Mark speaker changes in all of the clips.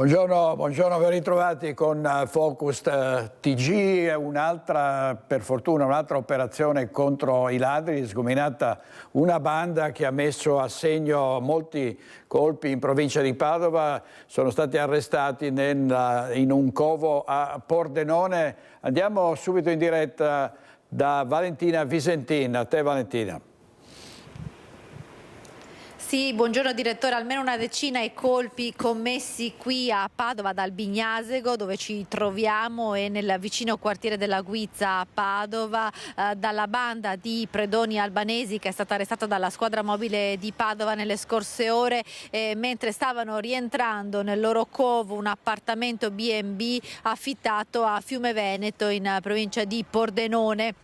Speaker 1: Buongiorno, buongiorno, ben ritrovati con Focus TG, per fortuna un'altra operazione contro i ladri, sgominata una banda che ha messo a segno molti colpi in provincia di Padova, sono stati arrestati in un covo a Pordenone. Andiamo subito in diretta da Valentina Visentin. A te Valentina.
Speaker 2: Sì, buongiorno direttore, almeno una decina i colpi commessi qui a Padova dal Bignasego dove ci troviamo e nel vicino quartiere della Guizza a Padova dalla banda di predoni albanesi che è stata arrestata dalla squadra mobile di Padova nelle scorse ore mentre stavano rientrando nel loro covo un appartamento B&B affittato a Fiume Veneto in provincia di Pordenone.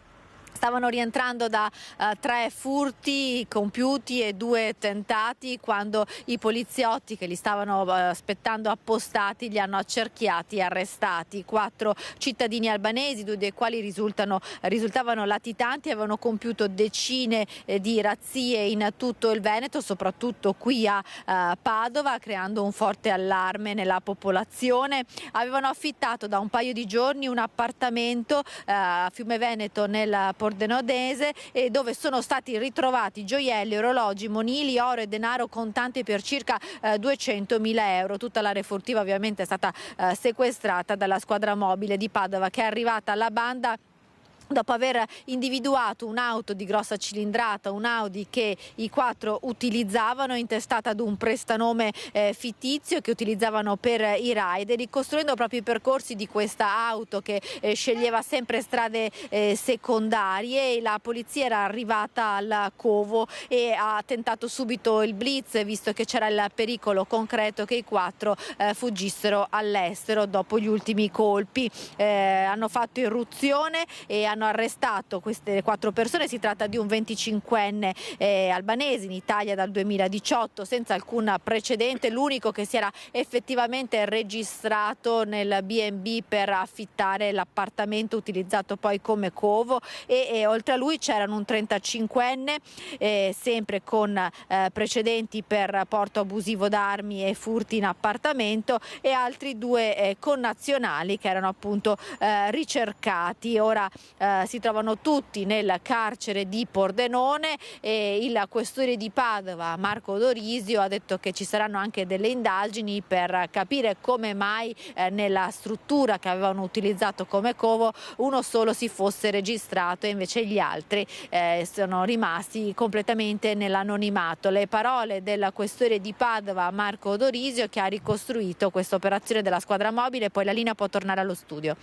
Speaker 2: Stavano rientrando da 3 furti compiuti e 2 tentati quando i poliziotti che li stavano aspettando appostati li hanno accerchiati e arrestati. 4 cittadini albanesi, 2 dei quali risultavano latitanti, avevano compiuto decine di razzie in tutto il Veneto, soprattutto qui a Padova, creando un forte allarme nella popolazione. Avevano affittato da un paio di giorni un appartamento a Fiume Veneto nel Pordenonese dove sono stati ritrovati gioielli, orologi, monili, oro e denaro contante per circa 200.000 euro. Tutta l'area furtiva ovviamente è stata sequestrata dalla squadra mobile di Padova che è arrivata alla banda dopo aver individuato un'auto di grossa cilindrata, un Audi che i 4 utilizzavano, intestata ad un prestanome fittizio che utilizzavano per i raid, e ricostruendo proprio i percorsi di questa auto che sceglieva sempre strade secondarie. La polizia era arrivata al covo e ha tentato subito il blitz, visto che c'era il pericolo concreto che i 4 fuggissero all'estero dopo gli ultimi colpi. Hanno fatto irruzione e hanno arrestato queste 4 persone. Si tratta di un 25enne albanese in Italia dal 2018 senza alcun precedente, l'unico che si era effettivamente registrato nel B&B per affittare l'appartamento utilizzato poi come covo, e oltre a lui c'erano un 35enne sempre con precedenti per porto abusivo d'armi e furti in appartamento, e altri 2 connazionali che erano appunto ricercati. Ora si trovano tutti nel carcere di Pordenone e il questore di Padova, Marco Dorisio, ha detto che ci saranno anche delle indagini per capire come mai nella struttura che avevano utilizzato come covo uno solo si fosse registrato e invece gli altri sono rimasti completamente nell'anonimato. Le parole del questore di Padova, Marco Dorisio, che ha ricostruito questa operazione della squadra mobile. Poi la linea può tornare allo studio.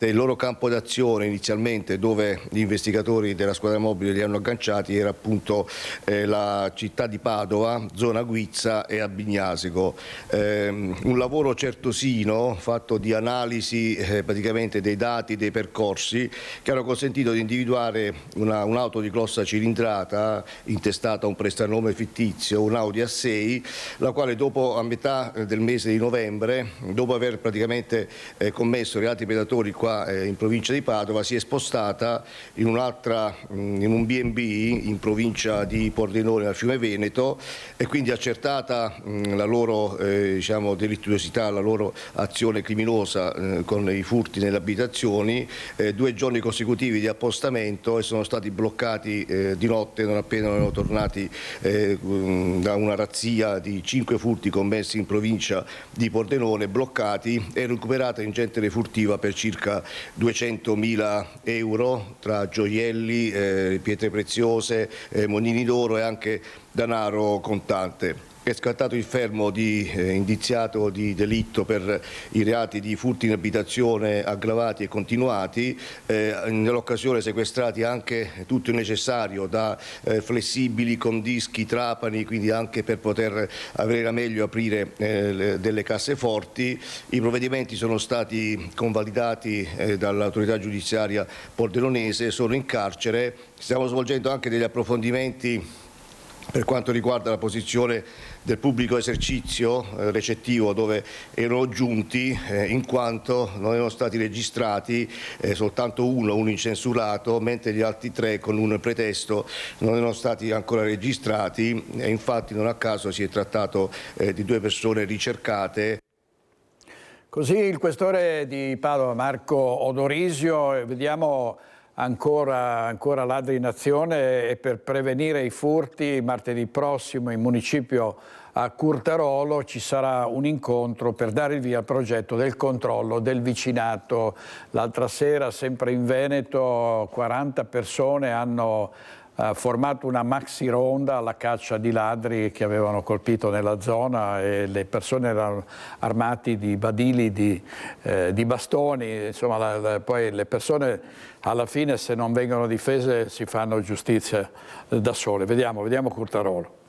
Speaker 3: Il loro campo d'azione inizialmente, dove gli investigatori della squadra mobile li hanno agganciati, era appunto la città di Padova, zona Guizza e a Bignasego. Un lavoro certosino fatto di analisi praticamente dei dati, dei percorsi, che hanno consentito di individuare un'auto di grossa cilindrata intestata a un prestanome fittizio, un Audi A6, la quale a metà del mese di novembre, dopo aver praticamente commesso reati predatori qua in provincia di Padova, si è spostata in un B&B in provincia di Pordenone a Fiume Veneto, e quindi accertata la loro delittuosità, la loro azione criminosa con i furti nelle abitazioni, 2 giorni consecutivi di appostamento, e sono stati bloccati di notte non appena erano tornati da una razzia di 5 furti commessi in provincia di Pordenone, bloccati, e recuperata ingente refurtiva per circa 200.000 euro tra gioielli, pietre preziose, monini d'oro e anche denaro contante. È scattato il fermo di indiziato di delitto per i reati di furti in abitazione aggravati e continuati, nell'occasione sequestrati anche tutto il necessario, da flessibili con dischi, trapani, quindi anche per poter avere meglio aprire delle casseforti. I provvedimenti sono stati convalidati dall'autorità giudiziaria pordenonese, sono in carcere. Stiamo svolgendo anche degli approfondimenti Per quanto riguarda la posizione del pubblico esercizio recettivo, dove erano giunti in quanto non erano stati registrati, soltanto uno incensurato, mentre gli altri 3 con un pretesto non erano stati ancora registrati, e infatti non a caso si è trattato di 2 persone ricercate.
Speaker 1: Così il questore di Padova, Marco Odorisio. Vediamo ancora ladri in azione, e per prevenire i furti martedì prossimo in municipio a Curtarolo ci sarà un incontro per dare il via al progetto del controllo del vicinato. L'altra sera, sempre in Veneto, 40 persone hanno formato una maxi ronda alla caccia di ladri che avevano colpito nella zona, e le persone erano armati di badili, di bastoni. Insomma, poi le persone alla fine, se non vengono difese, si fanno giustizia da sole. Vediamo Curtarolo.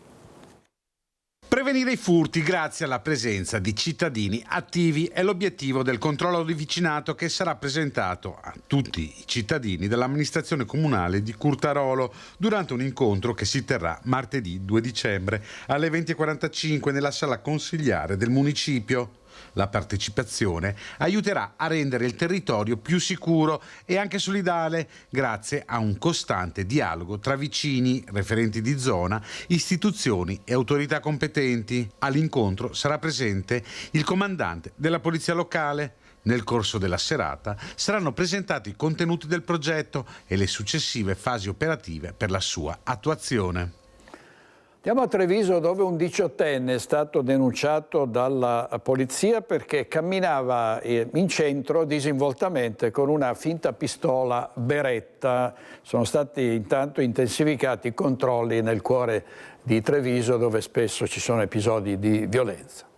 Speaker 4: Prevenire i furti grazie alla presenza di cittadini attivi è l'obiettivo del controllo di vicinato, che sarà presentato a tutti i cittadini dell'amministrazione comunale di Curtarolo durante un incontro che si terrà martedì 2 dicembre alle 20:45 nella sala consigliare del municipio. La partecipazione aiuterà a rendere il territorio più sicuro e anche solidale, grazie a un costante dialogo tra vicini, referenti di zona, istituzioni e autorità competenti. All'incontro sarà presente il comandante della polizia locale. Nel corso della serata saranno presentati i contenuti del progetto e le successive fasi operative per la sua attuazione.
Speaker 1: Andiamo a Treviso, dove un 18enne è stato denunciato dalla polizia perché camminava in centro disinvoltamente con una finta pistola Beretta. Sono stati intanto intensificati i controlli nel cuore di Treviso, dove spesso ci sono episodi di violenza.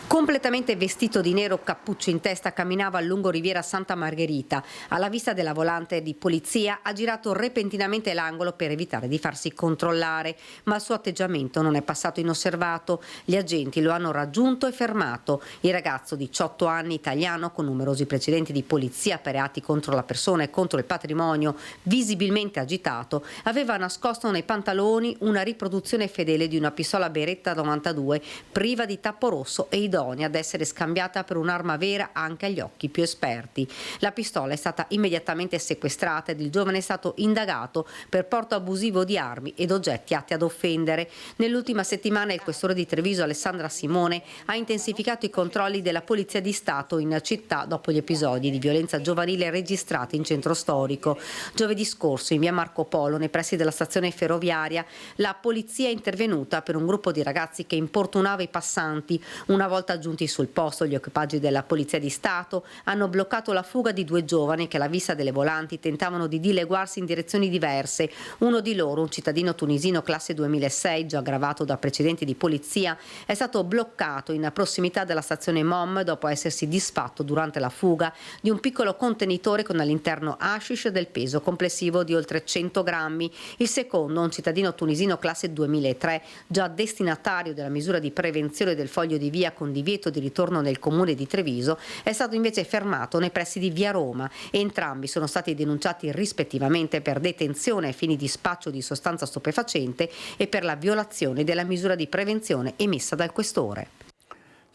Speaker 5: Completamente vestito di nero, cappuccio in testa, camminava lungo Riviera Santa Margherita. Alla vista della volante di polizia ha girato repentinamente l'angolo per evitare di farsi controllare, ma il suo atteggiamento non è passato inosservato. Gli agenti lo hanno raggiunto e fermato. Il ragazzo, 18 anni, italiano, con numerosi precedenti di polizia per reati contro la persona e contro il patrimonio, visibilmente agitato, aveva nascosto nei pantaloni una riproduzione fedele di una pistola Beretta 92, priva di tappo rosso e idonea ad essere scambiata per un'arma vera anche agli occhi più esperti. La pistola è stata immediatamente sequestrata ed il giovane è stato indagato per porto abusivo di armi ed oggetti atti ad offendere. Nell'ultima settimana il questore di Treviso, Alessandra Simone, ha intensificato i controlli della Polizia di Stato in città dopo gli episodi di violenza giovanile registrati in centro storico. Giovedì scorso, in via Marco Polo, nei pressi della stazione ferroviaria, la polizia è intervenuta per un gruppo di ragazzi che importunava i passanti. Una volta giunti sul posto, gli equipaggi della Polizia di Stato hanno bloccato la fuga di 2 giovani che, alla vista delle volanti, tentavano di dileguarsi in direzioni diverse. Uno di loro, un cittadino tunisino classe 2006, già aggravato da precedenti di polizia, è stato bloccato in prossimità della stazione Mom dopo essersi disfatto durante la fuga di un piccolo contenitore con all'interno hashish del peso complessivo di oltre 100 grammi. Il secondo, un cittadino tunisino classe 2003, già destinatario della misura di prevenzione del foglio di via con divieto di ritorno nel comune di Treviso, è stato invece fermato nei pressi di via Roma. Entrambi sono stati denunciati rispettivamente per detenzione ai fini di spaccio di sostanza stupefacente e per la violazione della misura di prevenzione emessa dal questore.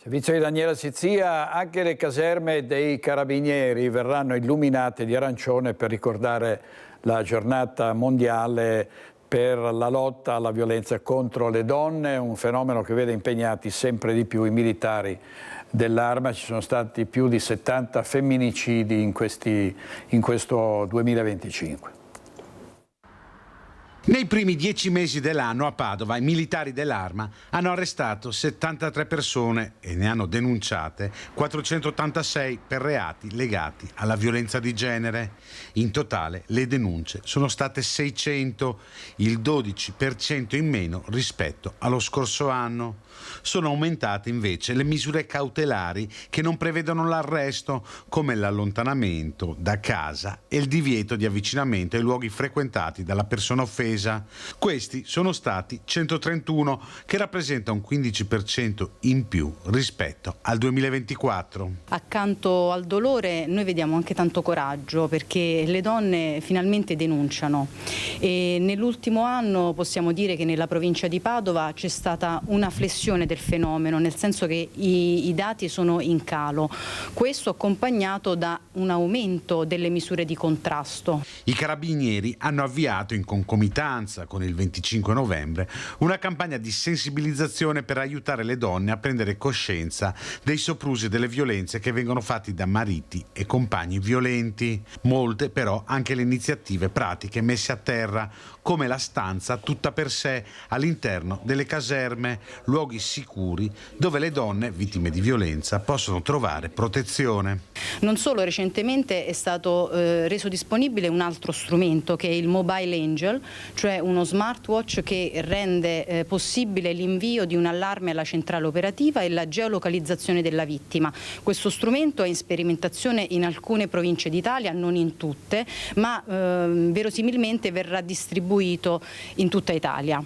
Speaker 1: Servizio di Daniela Sizia. Anche le caserme dei carabinieri verranno illuminate di arancione per ricordare la giornata mondiale per la lotta alla violenza contro le donne, un fenomeno che vede impegnati sempre di più i militari dell'Arma. Ci sono stati più di 70 femminicidi in questo 2025.
Speaker 4: Nei primi 10 mesi dell'anno a Padova i militari dell'Arma hanno arrestato 73 persone e ne hanno denunciate 486 per reati legati alla violenza di genere. In totale le denunce sono state 600, il 12% in meno rispetto allo scorso anno. Sono aumentate invece le misure cautelari che non prevedono l'arresto, come l'allontanamento da casa e il divieto di avvicinamento ai luoghi frequentati dalla persona offesa. Mesa. Questi sono stati 131, che rappresenta un 15% in più rispetto al 2024.
Speaker 6: Accanto al dolore noi vediamo anche tanto coraggio, perché le donne finalmente denunciano, e nell'ultimo anno possiamo dire che nella provincia di Padova c'è stata una flessione del fenomeno, nel senso che i dati sono in calo, questo accompagnato da un aumento delle misure di contrasto.
Speaker 4: I carabinieri hanno avviato, in concomitanza con il 25 novembre, una campagna di sensibilizzazione per aiutare le donne a prendere coscienza dei soprusi e delle violenze che vengono fatti da mariti e compagni violenti. Molte però anche le iniziative pratiche messe a terra, come la stanza tutta per sé all'interno delle caserme, luoghi sicuri dove le donne vittime di violenza possono trovare protezione.
Speaker 6: Non solo, recentemente è stato reso disponibile un altro strumento, che è il Mobile Angel, cioè uno smartwatch che rende possibile l'invio di un allarme alla centrale operativa e la geolocalizzazione della vittima. Questo strumento è in sperimentazione in alcune province d'Italia, non in tutte, ma verosimilmente verrà distribuito in tutta Italia.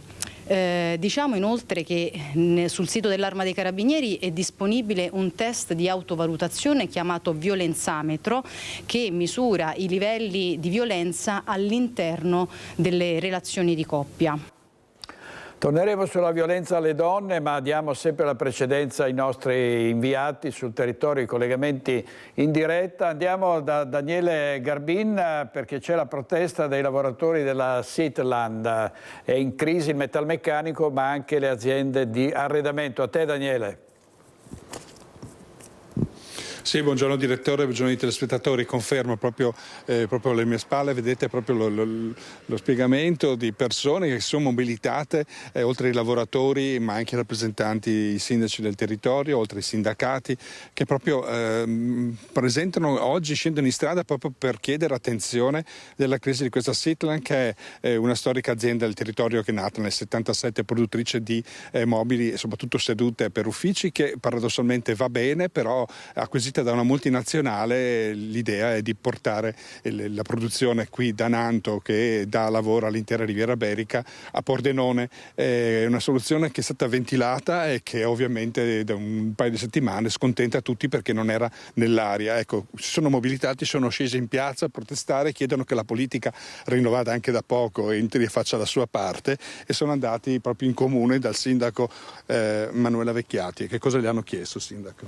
Speaker 6: Diciamo inoltre che sul sito dell'Arma dei Carabinieri è disponibile un test di autovalutazione chiamato violenzametro, che misura i livelli di violenza all'interno delle relazioni di coppia.
Speaker 1: Torneremo sulla violenza alle donne, ma diamo sempre la precedenza ai nostri inviati sul territorio, i collegamenti in diretta. Andiamo da Daniele Garbin, perché c'è la protesta dei lavoratori della Sitland. È in crisi il metalmeccanico, ma anche le aziende di arredamento. A te, Daniele.
Speaker 7: Sì, buongiorno direttore, buongiorno ai telespettatori. Confermo proprio alle mie spalle, vedete proprio lo spiegamento di persone che sono mobilitate, oltre ai lavoratori, ma anche i rappresentanti, i sindaci del territorio, oltre ai sindacati, che proprio presentano oggi, scendono in strada proprio per chiedere attenzione della crisi di questa Sitland, che è una storica azienda del territorio che è nata nel 77, produttrice di mobili, soprattutto sedute per uffici, che paradossalmente va bene, però acquisita da una multinazionale. L'idea è di portare la produzione qui da Nanto, che dà lavoro all'intera Riviera Iberica, a Pordenone. È una soluzione che è stata ventilata e che ovviamente da un paio di settimane scontenta tutti, perché non era nell'aria. Ecco, si sono mobilitati, sono scesi in piazza a protestare, chiedono che la politica, rinnovata anche da poco, entri e faccia la sua parte, e sono andati proprio in comune dal sindaco Manuela Vecchiati. Che cosa gli hanno chiesto, sindaco?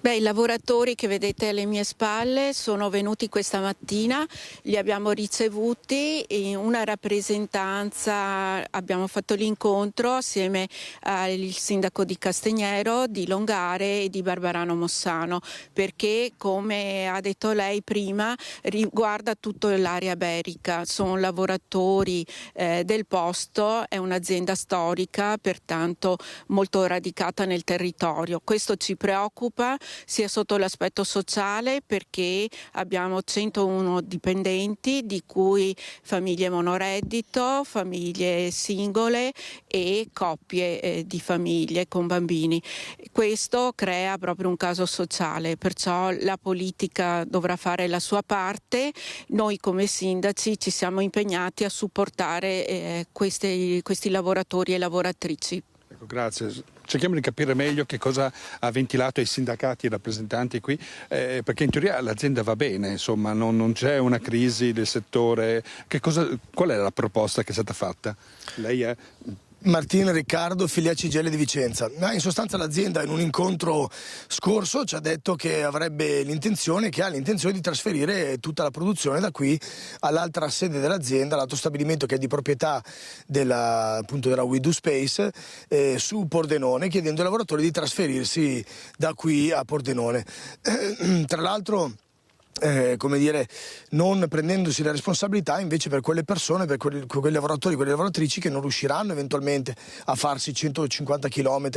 Speaker 8: I lavoratori che vedete alle mie spalle sono venuti questa mattina, li abbiamo ricevuti in una rappresentanza, abbiamo fatto l'incontro assieme al sindaco di Castignero, di Longare e di Barbarano Mossano, perché, come ha detto lei prima, riguarda tutta l'area iberica. Sono lavoratori del posto, è un'azienda storica, pertanto molto radicata nel territorio. Questo ci preoccupa sia sotto l'aspetto sociale, perché abbiamo 101 dipendenti, di cui famiglie monoreddito, famiglie singole e coppie di famiglie con bambini. Questo crea proprio un caso sociale, perciò la politica dovrà fare la sua parte. Noi come sindaci ci siamo impegnati a supportare questi lavoratori e lavoratrici.
Speaker 7: Ecco, grazie. Cerchiamo di capire meglio che cosa ha ventilato ai sindacati e rappresentanti qui, perché in teoria l'azienda va bene, insomma, non c'è una crisi del settore. Qual è la proposta che è stata fatta? Lei è...
Speaker 9: Martina Riccardo, filiale CGIL di Vicenza. In sostanza l'azienda in un incontro scorso ci ha detto che ha l'intenzione di trasferire tutta la produzione da qui all'altra sede dell'azienda, l'altro stabilimento che è di proprietà appunto della We Do Space, su Pordenone, chiedendo ai lavoratori di trasferirsi da qui a Pordenone. Tra l'altro, non prendendosi la responsabilità invece per quelle persone, per quei lavoratori, quelle lavoratrici che non riusciranno eventualmente a farsi 150 km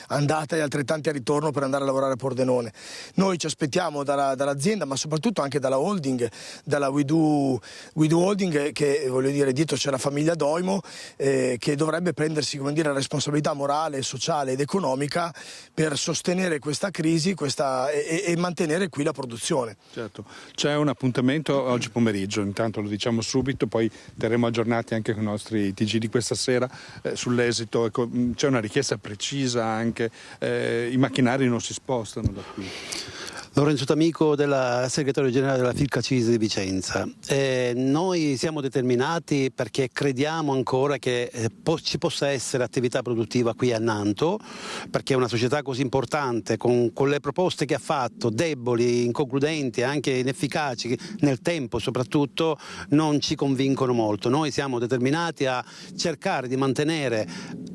Speaker 9: andata e altrettanti a ritorno per andare a lavorare a Pordenone. Noi ci aspettiamo dall'azienda, ma soprattutto anche dalla holding, dalla We Do Holding, che dietro c'è la famiglia Doimo, che dovrebbe prendersi la responsabilità morale, sociale ed economica per sostenere questa crisi e mantenere qui la produzione.
Speaker 7: Certo. C'è un appuntamento oggi pomeriggio, intanto lo diciamo subito, poi terremo aggiornati anche con i nostri TG di questa sera sull'esito. Ecco, c'è una richiesta precisa anche, i macchinari non si spostano da qui.
Speaker 10: Lorenzo D'Amico, della segretario generale della Filcacise di Vicenza. Noi siamo determinati perché crediamo ancora che ci possa essere attività produttiva qui a Nanto, perché una società così importante, con le proposte che ha fatto, deboli, inconcludenti, anche inefficaci nel tempo soprattutto, non ci convincono molto. Noi siamo determinati a cercare di mantenere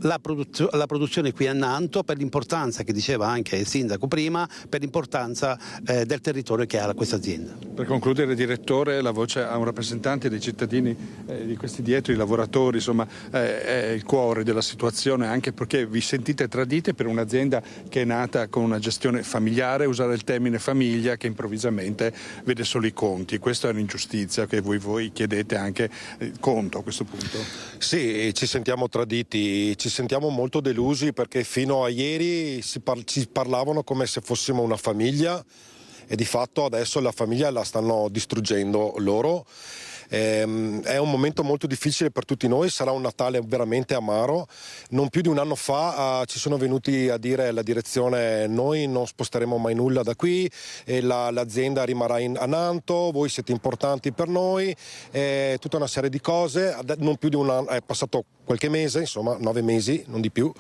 Speaker 10: la produzione qui a Nanto, per l'importanza che diceva anche il sindaco prima, per l'importanza del territorio che ha questa azienda.
Speaker 7: Per concludere, direttore, la voce a un rappresentante dei cittadini di questi dietro, i lavoratori, insomma, è il cuore della situazione, anche perché vi sentite tradite per un'azienda che è nata con una gestione familiare, usare il termine famiglia, che improvvisamente vede solo i conti. Questa è un'ingiustizia che voi chiedete anche conto a questo punto.
Speaker 11: Sì, ci sentiamo traditi, ci sentiamo molto delusi, perché fino a ieri ci parlavano come se fossimo una famiglia e di fatto adesso la famiglia la stanno distruggendo loro. È un momento molto difficile per tutti noi, sarà un Natale veramente amaro. Non più di un anno fa ci sono venuti a dire alla direzione: noi non sposteremo mai nulla da qui, l'azienda rimarrà a Nanto, voi siete importanti per noi, tutta una serie di cose. Non più di un anno, è passato qualche mese, insomma 9 mesi, non di più,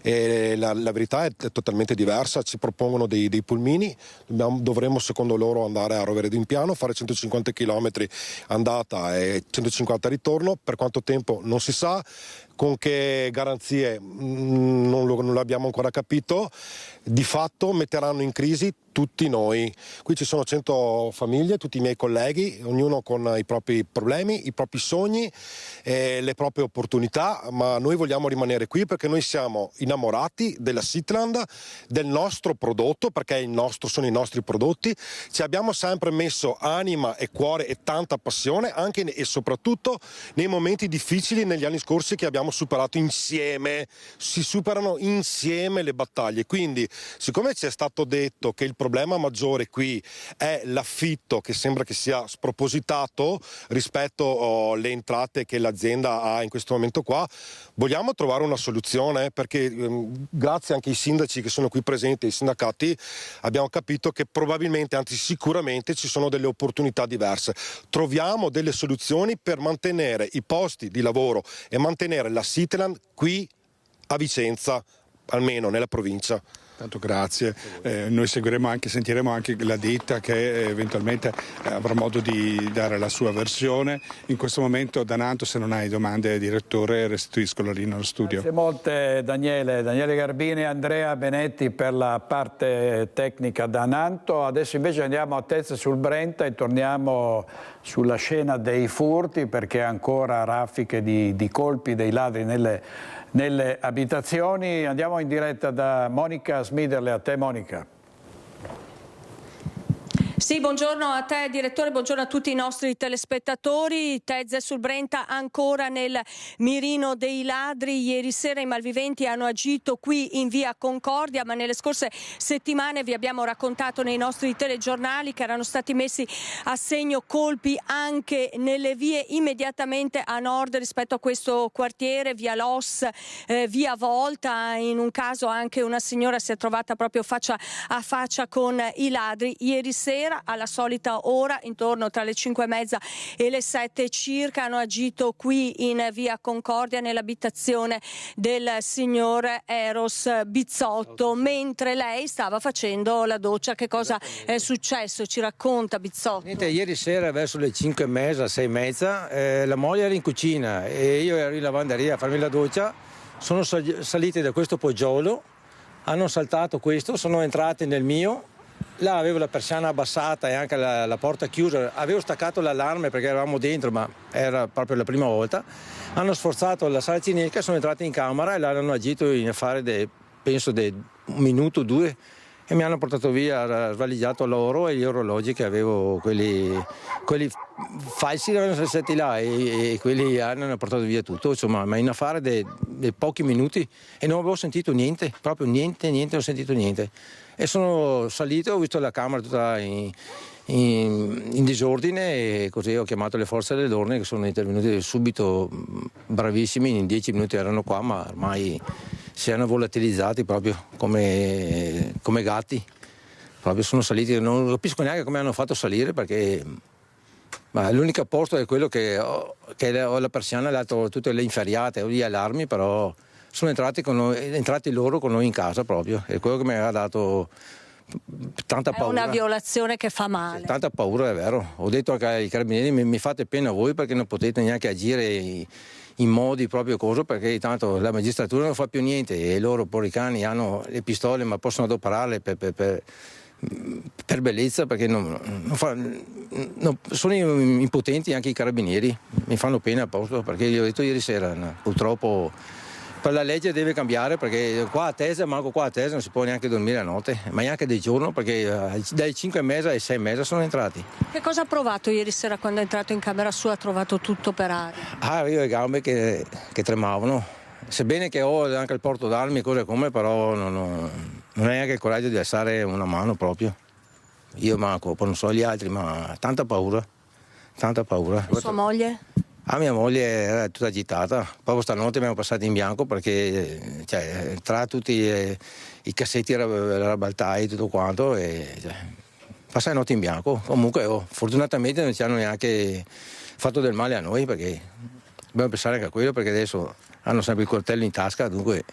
Speaker 11: e la verità è totalmente diversa. Ci propongono dei pulmini, dovremmo secondo loro andare a Rovere d'Impiano, fare 150 km andata e 150 ritorno. Per quanto tempo non si sa, con che garanzie non l'abbiamo ancora capito. Di fatto metteranno in crisi tutti noi. Qui ci sono 100 famiglie, tutti i miei colleghi, ognuno con i propri problemi, i propri sogni, le proprie opportunità, ma noi vogliamo rimanere qui perché noi siamo innamorati della Sitland, del nostro prodotto, perché sono i nostri prodotti. Ci abbiamo sempre messo anima e cuore e tanta passione, anche e soprattutto nei momenti difficili negli anni scorsi che abbiamo superato insieme. Si superano insieme le battaglie. Quindi, siccome ci è stato detto che il problema maggiore qui è l'affitto, che sembra che sia spropositato rispetto alle entrate che l'azienda ha in questo momento qua, vogliamo trovare una soluzione, perché grazie anche ai sindaci che sono qui presenti, ai sindacati, abbiamo capito che probabilmente, anzi sicuramente, ci sono delle opportunità diverse. Troviamo delle soluzioni per mantenere i posti di lavoro e mantenere la Sitland qui a Vicenza, almeno nella provincia.
Speaker 7: Tanto grazie, noi sentiremo anche la ditta che eventualmente avrà modo di dare la sua versione. In questo momento da Nanto, se non hai domande, direttore, restituisco la linea allo studio.
Speaker 1: Grazie molte Daniele Garbini e Andrea Benetti per la parte tecnica da Nanto. Adesso invece andiamo a Tezze sul Brenta e torniamo sulla scena dei furti, perché ancora raffiche di colpi dei ladri nelle abitazioni. Andiamo in diretta da Monica Smiderle. A te, Monica.
Speaker 12: Sì, buongiorno a te direttore, buongiorno a tutti i nostri telespettatori. Tezze sul Brenta ancora nel mirino dei ladri. Ieri sera i malviventi hanno agito qui in via Concordia, ma nelle scorse settimane vi abbiamo raccontato nei nostri telegiornali che erano stati messi a segno colpi anche nelle vie immediatamente a nord rispetto a questo quartiere, via Los, via Volta. In un caso anche una signora si è trovata proprio faccia a faccia con i ladri. Ieri sera alla solita ora, intorno tra le 5:30 e le 7 circa, hanno agito qui in via Concordia nell'abitazione del signor Eros Bizzotto mentre lei stava facendo la doccia. Che cosa è successo? Ci racconta Bizzotto.
Speaker 13: Ieri sera verso le 5:30, 6:30 la moglie era in cucina e io ero in lavanderia a farmi la doccia. Sono saliti da questo poggiolo, hanno saltato questo, sono entrati nel mio. Là avevo la persiana abbassata e anche la porta chiusa, avevo staccato l'allarme perché eravamo dentro, ma era proprio la prima volta. Hanno sforzato la sala cinesca, sono entrati in camera e là hanno agito in affare penso di un minuto o due, e mi hanno portato via, svaligiato l'oro e gli orologi che avevo, quelli falsi erano stati là e quelli hanno portato via tutto, insomma, ma in affare di pochi minuti, e non avevo sentito niente, proprio niente, non ho sentito niente. E sono salito, ho visto la camera tutta in disordine, e così ho chiamato le forze dell'ordine che sono intervenute subito, bravissimi, in 10 minuti erano qua, ma ormai si erano volatilizzati proprio come gatti, proprio sono saliti, non capisco neanche come hanno fatto a salire, perché l'unico posto è quello che ho la persiana, dato tutte le inferriate, ho gli allarmi, però sono entrati loro con noi in casa proprio, è quello che mi ha dato tanta paura.
Speaker 12: È una violazione che fa male.
Speaker 13: Sì, tanta paura, è vero. Ho detto ai carabinieri, mi fate pena voi, perché non potete neanche agire in modi proprio coso, perché tanto la magistratura non fa più niente e loro poricani hanno le pistole, ma possono adoperarle per bellezza, perché sono impotenti anche i carabinieri, mi fanno pena a posto, perché gli ho detto ieri sera, purtroppo per la legge deve cambiare, perché qua a Tese non si può neanche dormire a notte, ma neanche di giorno, perché dai 5:30 ai 6:30 sono entrati.
Speaker 12: Che cosa ha provato ieri sera quando è entrato in camera sua? Ha trovato tutto per aria?
Speaker 13: Io ho le gambe che tremavano, sebbene che ho anche il porto d'armi e cose come, però non hai neanche il coraggio di alzare una mano proprio. Io manco, poi non so gli altri, ma tanta paura.
Speaker 12: Sua moglie?
Speaker 13: Mia moglie era tutta agitata, proprio stanotte abbiamo passato in bianco, perché tra tutti i cassetti rabaltai e tutto quanto, passai la notte in bianco. Comunque fortunatamente non ci hanno neanche fatto del male a noi, perché dobbiamo pensare anche a quello, perché adesso hanno sempre il coltello in tasca, dunque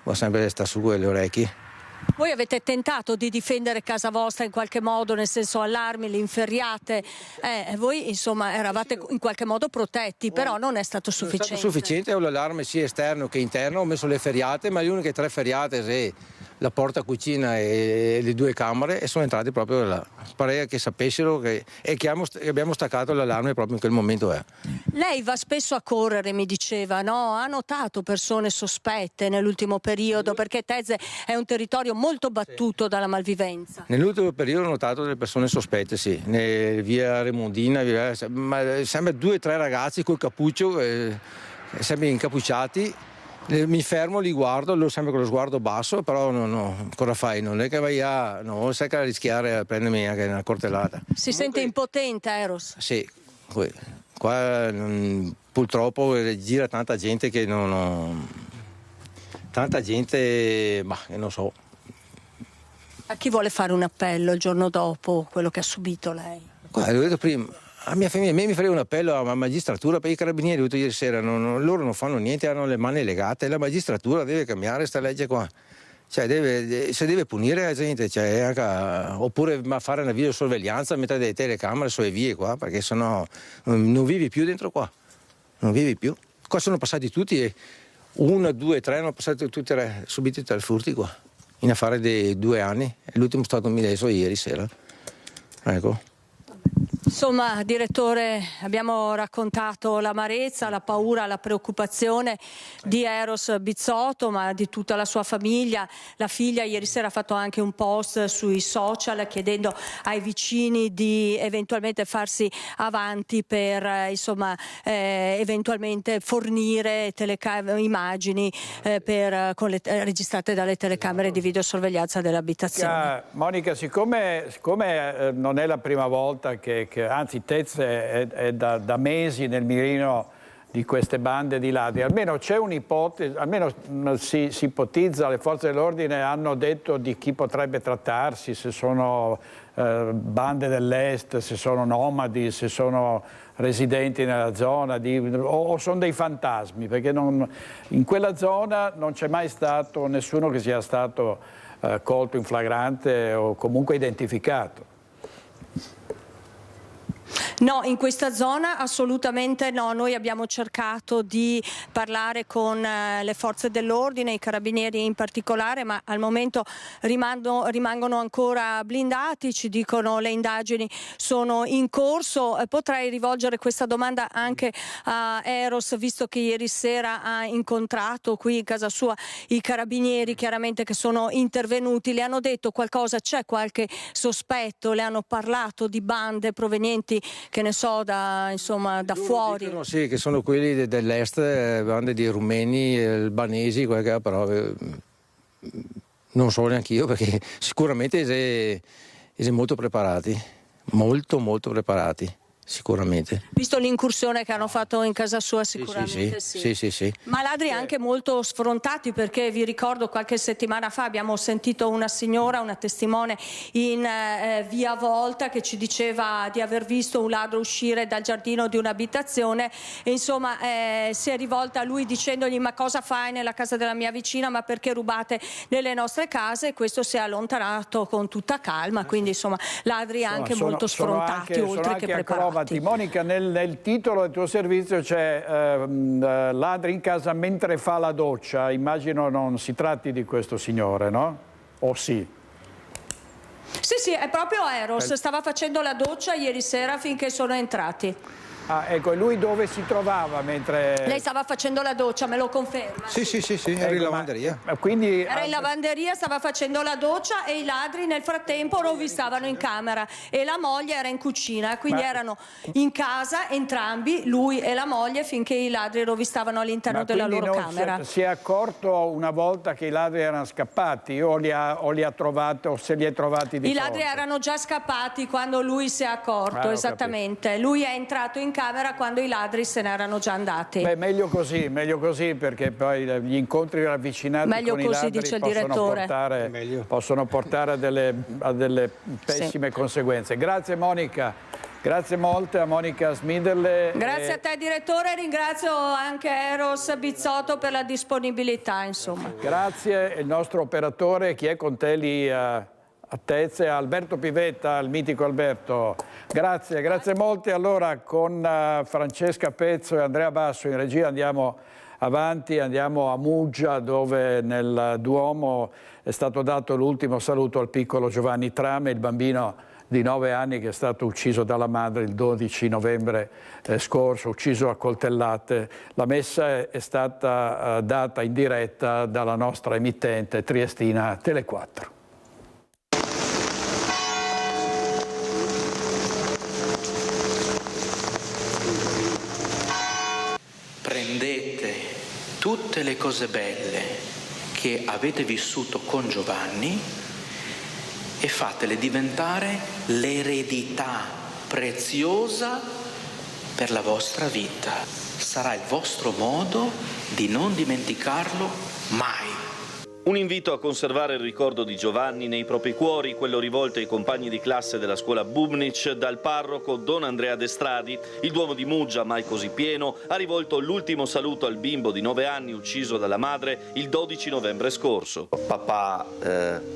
Speaker 13: va sempre sta su le orecchie.
Speaker 12: Voi avete tentato di difendere casa vostra in qualche modo, nel senso allarmi, le inferriate, voi insomma eravate in qualche modo protetti, però non è stato sufficiente.
Speaker 13: Non è stato sufficiente, ho l'allarme sia esterno che interno, ho messo le ferriate, ma le uniche 3 ferriate, se la porta cucina e le 2 camere, e sono entrati proprio là. Pare che sapessero che abbiamo staccato l'allarme proprio in quel momento.
Speaker 12: Lei va spesso a correre, mi diceva, no? Ha notato persone sospette nell'ultimo periodo, perché Teze è un territorio molto battuto dalla malvivenza.
Speaker 13: Nell'ultimo periodo ho notato delle persone sospette, sì, via Remondina, ma sempre 2 o 3 ragazzi col cappuccio, sempre incappucciati. Mi fermo, li guardo, loro sempre con lo sguardo basso, però cosa fai? Non è che vai non sai che rischiare a prendermi anche una coltellata.
Speaker 12: Sente impotente, Eros?
Speaker 13: Sì, qua purtroppo gira tanta gente che tanta gente, non so.
Speaker 12: A chi vuole fare un appello il giorno dopo quello che ha subito lei?
Speaker 13: L'ho detto prima. A mia famiglia, a me mi farei un appello alla magistratura, per i carabinieri, ho detto ieri sera, loro non fanno niente, hanno le mani legate, la magistratura deve cambiare questa legge qua, se deve punire la gente, oppure fare una videosorveglianza, mettere delle telecamere sulle vie qua, perché sennò non vivi più dentro qua, non vivi più. Qua sono passati tutti, 1, 2, 3, hanno passato tutti subito 3 furti qua, in affare di 2 anni, l'ultimo è stato adesso ieri sera, ecco.
Speaker 12: Insomma, direttore, abbiamo raccontato l'amarezza, la paura, la preoccupazione di Eros Bizzotto, ma di tutta la sua famiglia. La figlia ieri sera ha fatto anche un post sui social chiedendo ai vicini di eventualmente farsi avanti per eventualmente fornire immagini registrate dalle telecamere di videosorveglianza dell'abitazione.
Speaker 1: Monica, siccome non è la prima volta che anzi Teze è da mesi nel mirino di queste bande di ladri, almeno c'è un'ipotesi, almeno si ipotizza, le forze dell'ordine hanno detto di chi potrebbe trattarsi, se sono bande dell'est, se sono nomadi, se sono residenti nella zona, o sono dei fantasmi, perché in quella zona non c'è mai stato nessuno che sia stato colto in flagrante o comunque identificato.
Speaker 12: No, in questa zona assolutamente no. Noi abbiamo cercato di parlare con le forze dell'ordine, i carabinieri in particolare, ma al momento rimangono ancora blindati, ci dicono le indagini sono in corso. Potrei rivolgere questa domanda anche a Eros, visto che ieri sera ha incontrato qui in casa sua i carabinieri, chiaramente, che sono intervenuti. Le hanno detto qualcosa? C'è qualche sospetto? Le hanno parlato di bande provenienti, che ne so, da fuori?
Speaker 13: Dicono, sì, che sono quelli dell'est, bande di rumeni, albanesi, però non so neanche io, perché sicuramente sono molto preparati. molto preparati, sicuramente.
Speaker 12: Visto l'incursione che hanno fatto in casa sua, sicuramente
Speaker 13: Sì.
Speaker 12: Ma ladri anche molto sfrontati, perché vi ricordo qualche settimana fa abbiamo sentito una signora, una testimone in via Volta, che ci diceva di aver visto un ladro uscire dal giardino di un'abitazione e insomma si è rivolta a lui dicendogli: ma cosa fai nella casa della mia vicina, ma perché rubate nelle nostre case? E questo si è allontanato con tutta calma, quindi insomma ladri anche molto sfrontati, oltre che preparati.
Speaker 1: Monica, nel titolo del tuo servizio c'è ladri in casa mentre fa la doccia. Immagino non si tratti di questo signore, no? O sì?
Speaker 12: Sì, è proprio Eros. Stava facendo la doccia ieri sera finché sono entrati.
Speaker 1: Ah, ecco, e lui dove si trovava mentre...
Speaker 12: Lei stava facendo la doccia, me lo conferma?
Speaker 13: Sì, era in lavanderia.
Speaker 1: Quindi...
Speaker 12: Era in lavanderia, stava facendo la doccia e i ladri nel frattempo rovistavano in camera e la moglie era in cucina, quindi erano in casa entrambi, lui e la moglie, finché i ladri rovistavano all'interno della loro camera.
Speaker 1: Si è accorto una volta che i ladri erano scappati o li ha trovati, o se li è trovati di
Speaker 12: I ladri erano già scappati quando lui si è accorto, esattamente. Lui è entrato in camera quando i ladri se n'erano già andati.
Speaker 1: Beh, meglio così, perché poi gli incontri ravvicinati con i ladri
Speaker 12: dice il direttore.
Speaker 1: Possono portare a delle pessime conseguenze. Grazie Monica, grazie molte a Monica Smiderle.
Speaker 12: Grazie a te direttore, ringrazio anche Eros Bizzotto per la disponibilità, insomma.
Speaker 1: Grazie, il nostro operatore, chi è con te lì a Tezze, Alberto Pivetta, il mitico Alberto. Grazie molte. Allora con Francesca Pezzo e Andrea Basso in regia andiamo avanti, andiamo a Muggia, dove nel Duomo è stato dato l'ultimo saluto al piccolo Giovanni Trame, il bambino di 9 anni che è stato ucciso dalla madre il 12 novembre scorso, ucciso a coltellate. La messa è stata data in diretta dalla nostra emittente triestina Tele4.
Speaker 14: Prendete tutte le cose belle che avete vissuto con Giovanni e fatele diventare l'eredità preziosa per la vostra vita. Sarà il vostro modo di non dimenticarlo mai.
Speaker 15: Un invito a conservare il ricordo di Giovanni nei propri cuori, quello rivolto ai compagni di classe della scuola Bubnic dal parroco Don Andrea Destradi. Il Duomo di Muggia, mai così pieno, ha rivolto l'ultimo saluto al bimbo di 9 anni ucciso dalla madre il 12 novembre scorso.
Speaker 16: Papà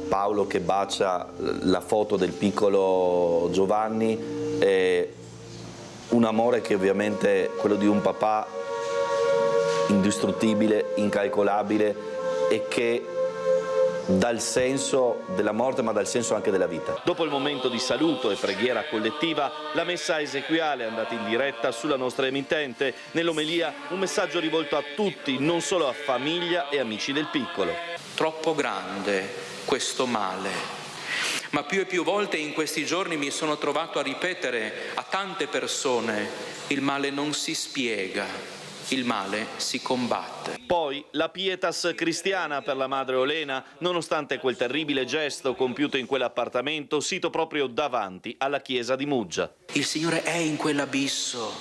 Speaker 16: Paolo che bacia la foto del piccolo Giovanni, è un amore che ovviamente è quello di un papà indistruttibile, incalcolabile e che dà il senso della morte ma dà il senso anche della vita.
Speaker 15: Dopo il momento di saluto e preghiera collettiva, la messa esequiale è andata in diretta sulla nostra emittente. Nell'omelia un messaggio rivolto a tutti, non solo a famiglia e amici del piccolo.
Speaker 14: Troppo grande questo male, ma più e più volte in questi giorni mi sono trovato a ripetere a tante persone: il male non si spiega, il male si combatte.
Speaker 15: Poi la pietas cristiana per la madre Olena, nonostante quel terribile gesto compiuto in quell'appartamento sito proprio davanti alla chiesa di Muggia.
Speaker 14: Il Signore è in quell'abisso,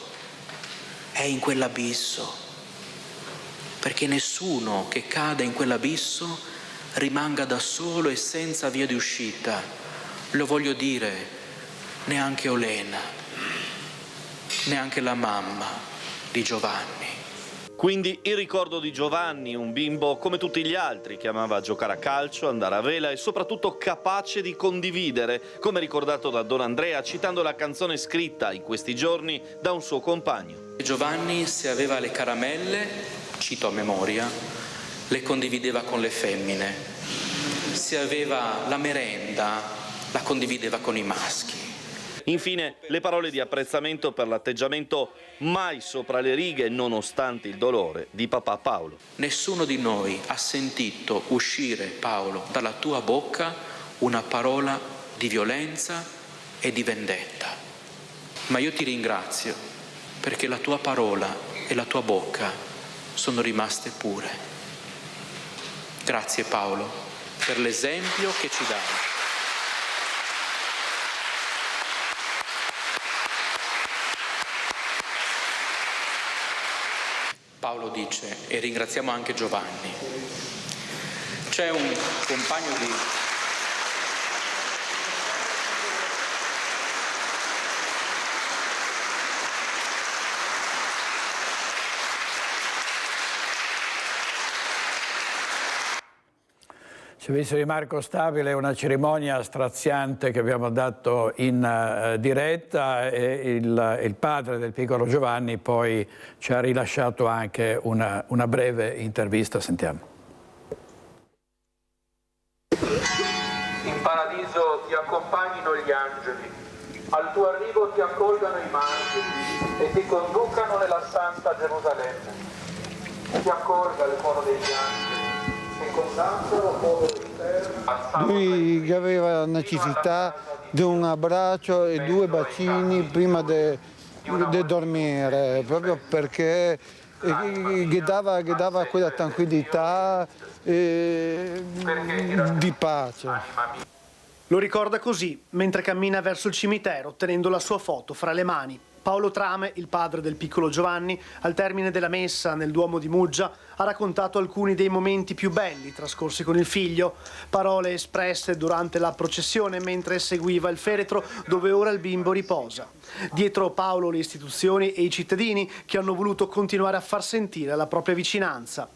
Speaker 14: perché nessuno che cade in quell'abisso rimanga da solo e senza via di uscita. Lo voglio dire, neanche Olena, neanche la mamma di Giovanni.
Speaker 15: Quindi il ricordo di Giovanni, un bimbo come tutti gli altri che amava giocare a calcio, andare a vela e soprattutto capace di condividere, come ricordato da Don Andrea citando la canzone scritta in questi giorni da un suo compagno.
Speaker 14: Giovanni, se aveva le caramelle, cito a memoria, le condivideva con le femmine. Se aveva la merenda, la condivideva con i maschi.
Speaker 15: Infine, le parole di apprezzamento per l'atteggiamento mai sopra le righe, nonostante il dolore, di papà Paolo.
Speaker 14: Nessuno di noi ha sentito uscire, Paolo, dalla tua bocca una parola di violenza e di vendetta. Ma io ti ringrazio perché la tua parola e la tua bocca sono rimaste pure. Grazie Paolo per l'esempio che ci dai. Paolo dice, e ringraziamo anche Giovanni. C'è un compagno di...
Speaker 1: Servizio di Marco Stabile, una cerimonia straziante che abbiamo dato in diretta, e il padre del piccolo Giovanni poi ci ha rilasciato anche una breve intervista. Sentiamo.
Speaker 17: In paradiso ti accompagnino gli angeli, al tuo arrivo ti accolgano i magi e ti conducano nella santa Gerusalemme. Ti accolga il coro degli angeli.
Speaker 18: Lui aveva necessità di un abbraccio e 2 bacini prima di dormire, proprio perché gli dava quella tranquillità di pace.
Speaker 19: Lo ricorda così mentre cammina verso il cimitero tenendo la sua foto fra le mani. Paolo Trame, il padre del piccolo Giovanni, al termine della messa nel Duomo di Muggia, ha raccontato alcuni dei momenti più belli trascorsi con il figlio, parole espresse durante la processione mentre seguiva il feretro dove ora il bimbo riposa. Dietro Paolo le istituzioni e i cittadini che hanno voluto continuare a far sentire la propria vicinanza.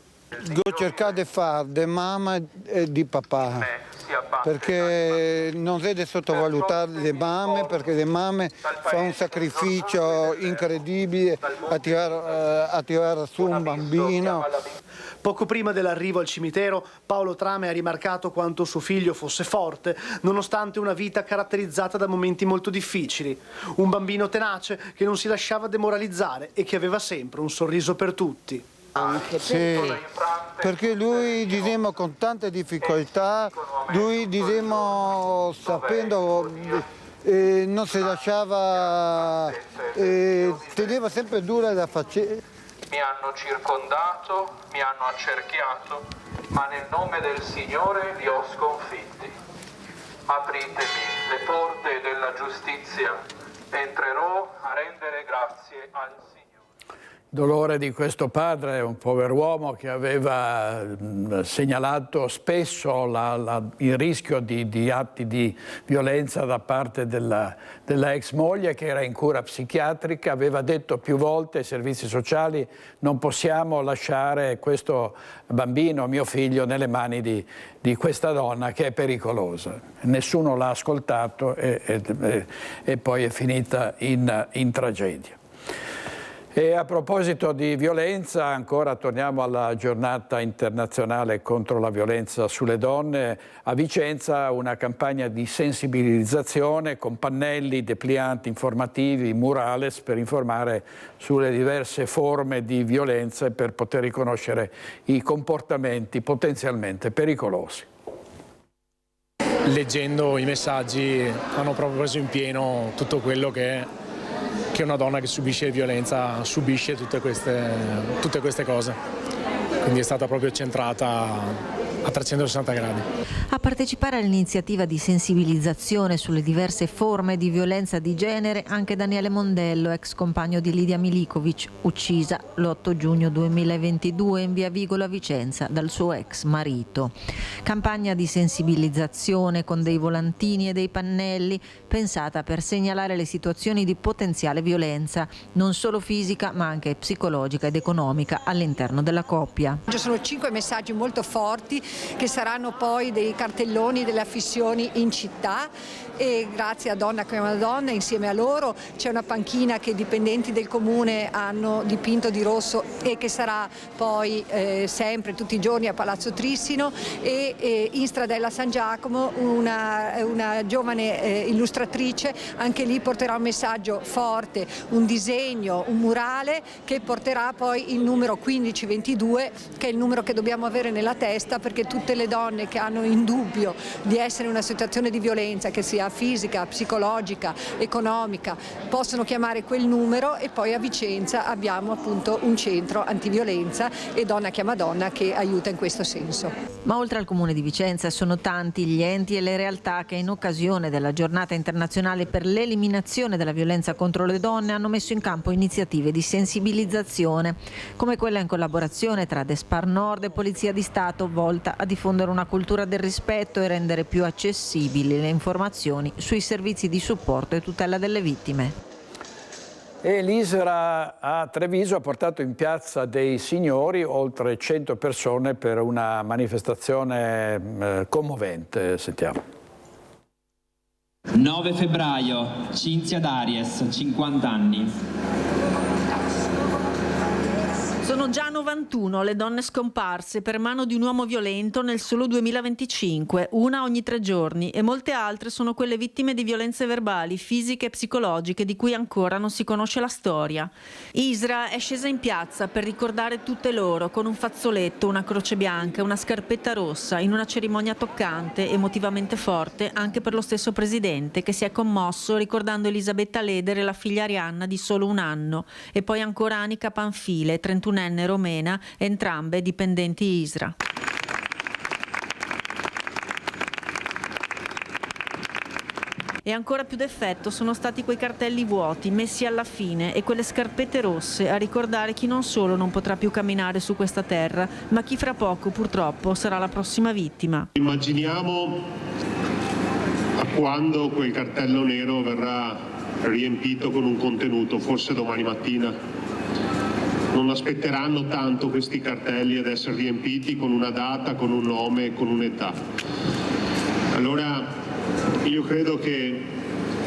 Speaker 18: Devo cercare di fare di mamma e di papà, perché non deve sottovalutare le mamme, perché le mamme fanno un sacrificio incredibile a tirare su un bambino.
Speaker 19: Poco prima dell'arrivo al cimitero, Paolo Trame ha rimarcato quanto suo figlio fosse forte, nonostante una vita caratterizzata da momenti molto difficili. Un bambino tenace che non si lasciava demoralizzare e che aveva sempre un sorriso per tutti.
Speaker 18: Sì, perché lui, diciamo, con tante difficoltà, lui, diciamo, sapendo, non si lasciava, teneva sempre dura la faccenda.
Speaker 17: Mi hanno circondato, mi hanno accerchiato, ma nel nome del Signore li ho sconfitti. Apritemi le porte della giustizia, entrerò a rendere grazie al Signore.
Speaker 1: Dolore di questo padre, un pover'uomo che aveva segnalato spesso il rischio di atti di violenza da parte della ex moglie, che era in cura psichiatrica. Aveva detto più volte ai servizi sociali: non possiamo lasciare questo bambino, mio figlio, nelle mani di questa donna che è pericolosa. Nessuno l'ha ascoltato e poi è finita in tragedia. E a proposito di violenza, ancora torniamo alla giornata internazionale contro la violenza sulle donne. A Vicenza una campagna di sensibilizzazione con pannelli, deplianti informativi, murales per informare sulle diverse forme di violenza e per poter riconoscere i comportamenti potenzialmente pericolosi.
Speaker 20: Leggendo i messaggi hanno proprio preso in pieno tutto quello che una donna che subisce violenza subisce, tutte queste cose. Quindi è stata proprio centrata a 360 gradi.
Speaker 21: A partecipare all'iniziativa di sensibilizzazione sulle diverse forme di violenza di genere anche Daniele Mondello, ex compagno di Lidia Milikovic, uccisa l'8 giugno 2022 in via Vigolo a Vicenza dal suo ex marito. Campagna di sensibilizzazione con dei volantini e dei pannelli pensata per segnalare le situazioni di potenziale violenza, non solo fisica ma anche psicologica ed economica all'interno della coppia.
Speaker 22: Ci sono 5 messaggi molto forti che saranno poi dei cartelloni, delle affissioni in città, e grazie a Donna che ama donna, insieme a loro c'è una panchina che i dipendenti del comune hanno dipinto di rosso e che sarà poi sempre tutti i giorni a Palazzo Trissino, e in Stradella San Giacomo una giovane illustratrice anche lì porterà un messaggio forte, un disegno, un murale che porterà poi il numero 1522, che è il numero che dobbiamo avere nella testa, perché perché tutte le donne che hanno in dubbio di essere in una situazione di violenza, che sia fisica, psicologica, economica, possono chiamare quel numero, e poi a Vicenza abbiamo appunto un centro antiviolenza e Donna Chiama Donna che aiuta in questo senso.
Speaker 21: Ma oltre al Comune di Vicenza sono tanti gli enti e le realtà che in occasione della giornata internazionale per l'eliminazione della violenza contro le donne hanno messo in campo iniziative di sensibilizzazione, come quella in collaborazione tra Despar Nord e Polizia di Stato, volta a diffondere una cultura del rispetto e rendere più accessibili le informazioni sui servizi di supporto e tutela delle vittime.
Speaker 1: E l'ISRA a Treviso ha portato in Piazza dei Signori oltre 100 persone per una manifestazione commovente. Sentiamo.
Speaker 2: 9 febbraio, Cinzia Daries, 50 anni.
Speaker 3: Sono già 91 le donne scomparse per mano di un uomo violento nel solo 2025, una ogni 3 giorni, e molte altre sono quelle vittime di violenze verbali, fisiche e psicologiche di cui ancora non si conosce la storia. ISRA è scesa in piazza per ricordare tutte loro con un fazzoletto, una croce bianca, una scarpetta rossa, in una cerimonia toccante, emotivamente forte anche per lo stesso presidente, che si è commosso ricordando Elisabetta Leder e la figlia Arianna di solo 1 anno, e poi ancora Anica Panfile, 31enne romena, entrambe dipendenti ISRA. E ancora più d'effetto sono stati quei cartelli vuoti messi alla fine e quelle scarpette rosse a ricordare chi non solo non potrà più camminare su questa terra, ma chi fra poco purtroppo sarà la prossima vittima.
Speaker 23: Immaginiamo a quando quel cartello nero verrà riempito con un contenuto, forse domani mattina. Non aspetteranno tanto questi cartelli ad essere riempiti con una data, con un nome, con un'età. Allora io credo che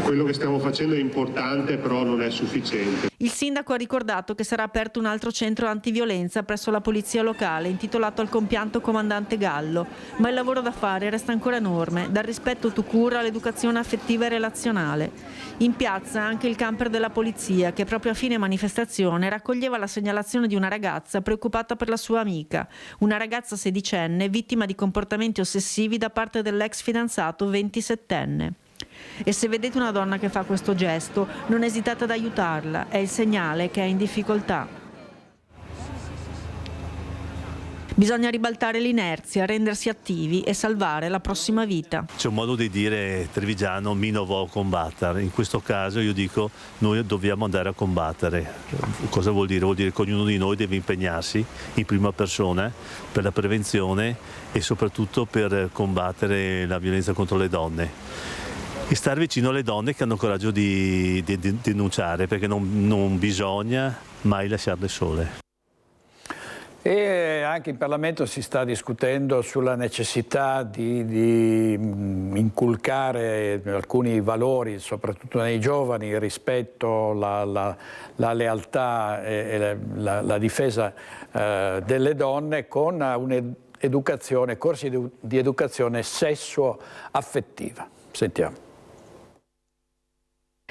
Speaker 23: quello che stiamo facendo è importante, però non è sufficiente.
Speaker 3: Il sindaco ha ricordato che sarà aperto un altro centro antiviolenza presso la polizia locale, intitolato al compianto comandante Gallo, ma il lavoro da fare resta ancora enorme, dal rispetto tout court all'educazione affettiva e relazionale. In piazza anche il camper della polizia, che proprio a fine manifestazione raccoglieva la segnalazione di una ragazza preoccupata per la sua amica, una ragazza sedicenne vittima di comportamenti ossessivi da parte dell'ex fidanzato 27enne. E se vedete una donna che fa questo gesto, non esitate ad aiutarla, è il segnale che è in difficoltà. Bisogna ribaltare l'inerzia, rendersi attivi e salvare la prossima vita.
Speaker 24: C'è un modo di dire trevigiano, mi non vo combattere. In questo caso io dico noi dobbiamo andare a combattere. Cosa vuol dire? Vuol dire che ognuno di noi deve impegnarsi in prima persona per la prevenzione e soprattutto per combattere la violenza contro le donne. E stare vicino alle donne che hanno coraggio di denunciare, perché non bisogna mai lasciarle sole.
Speaker 1: E anche in Parlamento si sta discutendo sulla necessità di inculcare alcuni valori, soprattutto nei giovani, il rispetto, la lealtà e la difesa delle donne con un'educazione, corsi di educazione sessuo-affettiva. Sentiamo.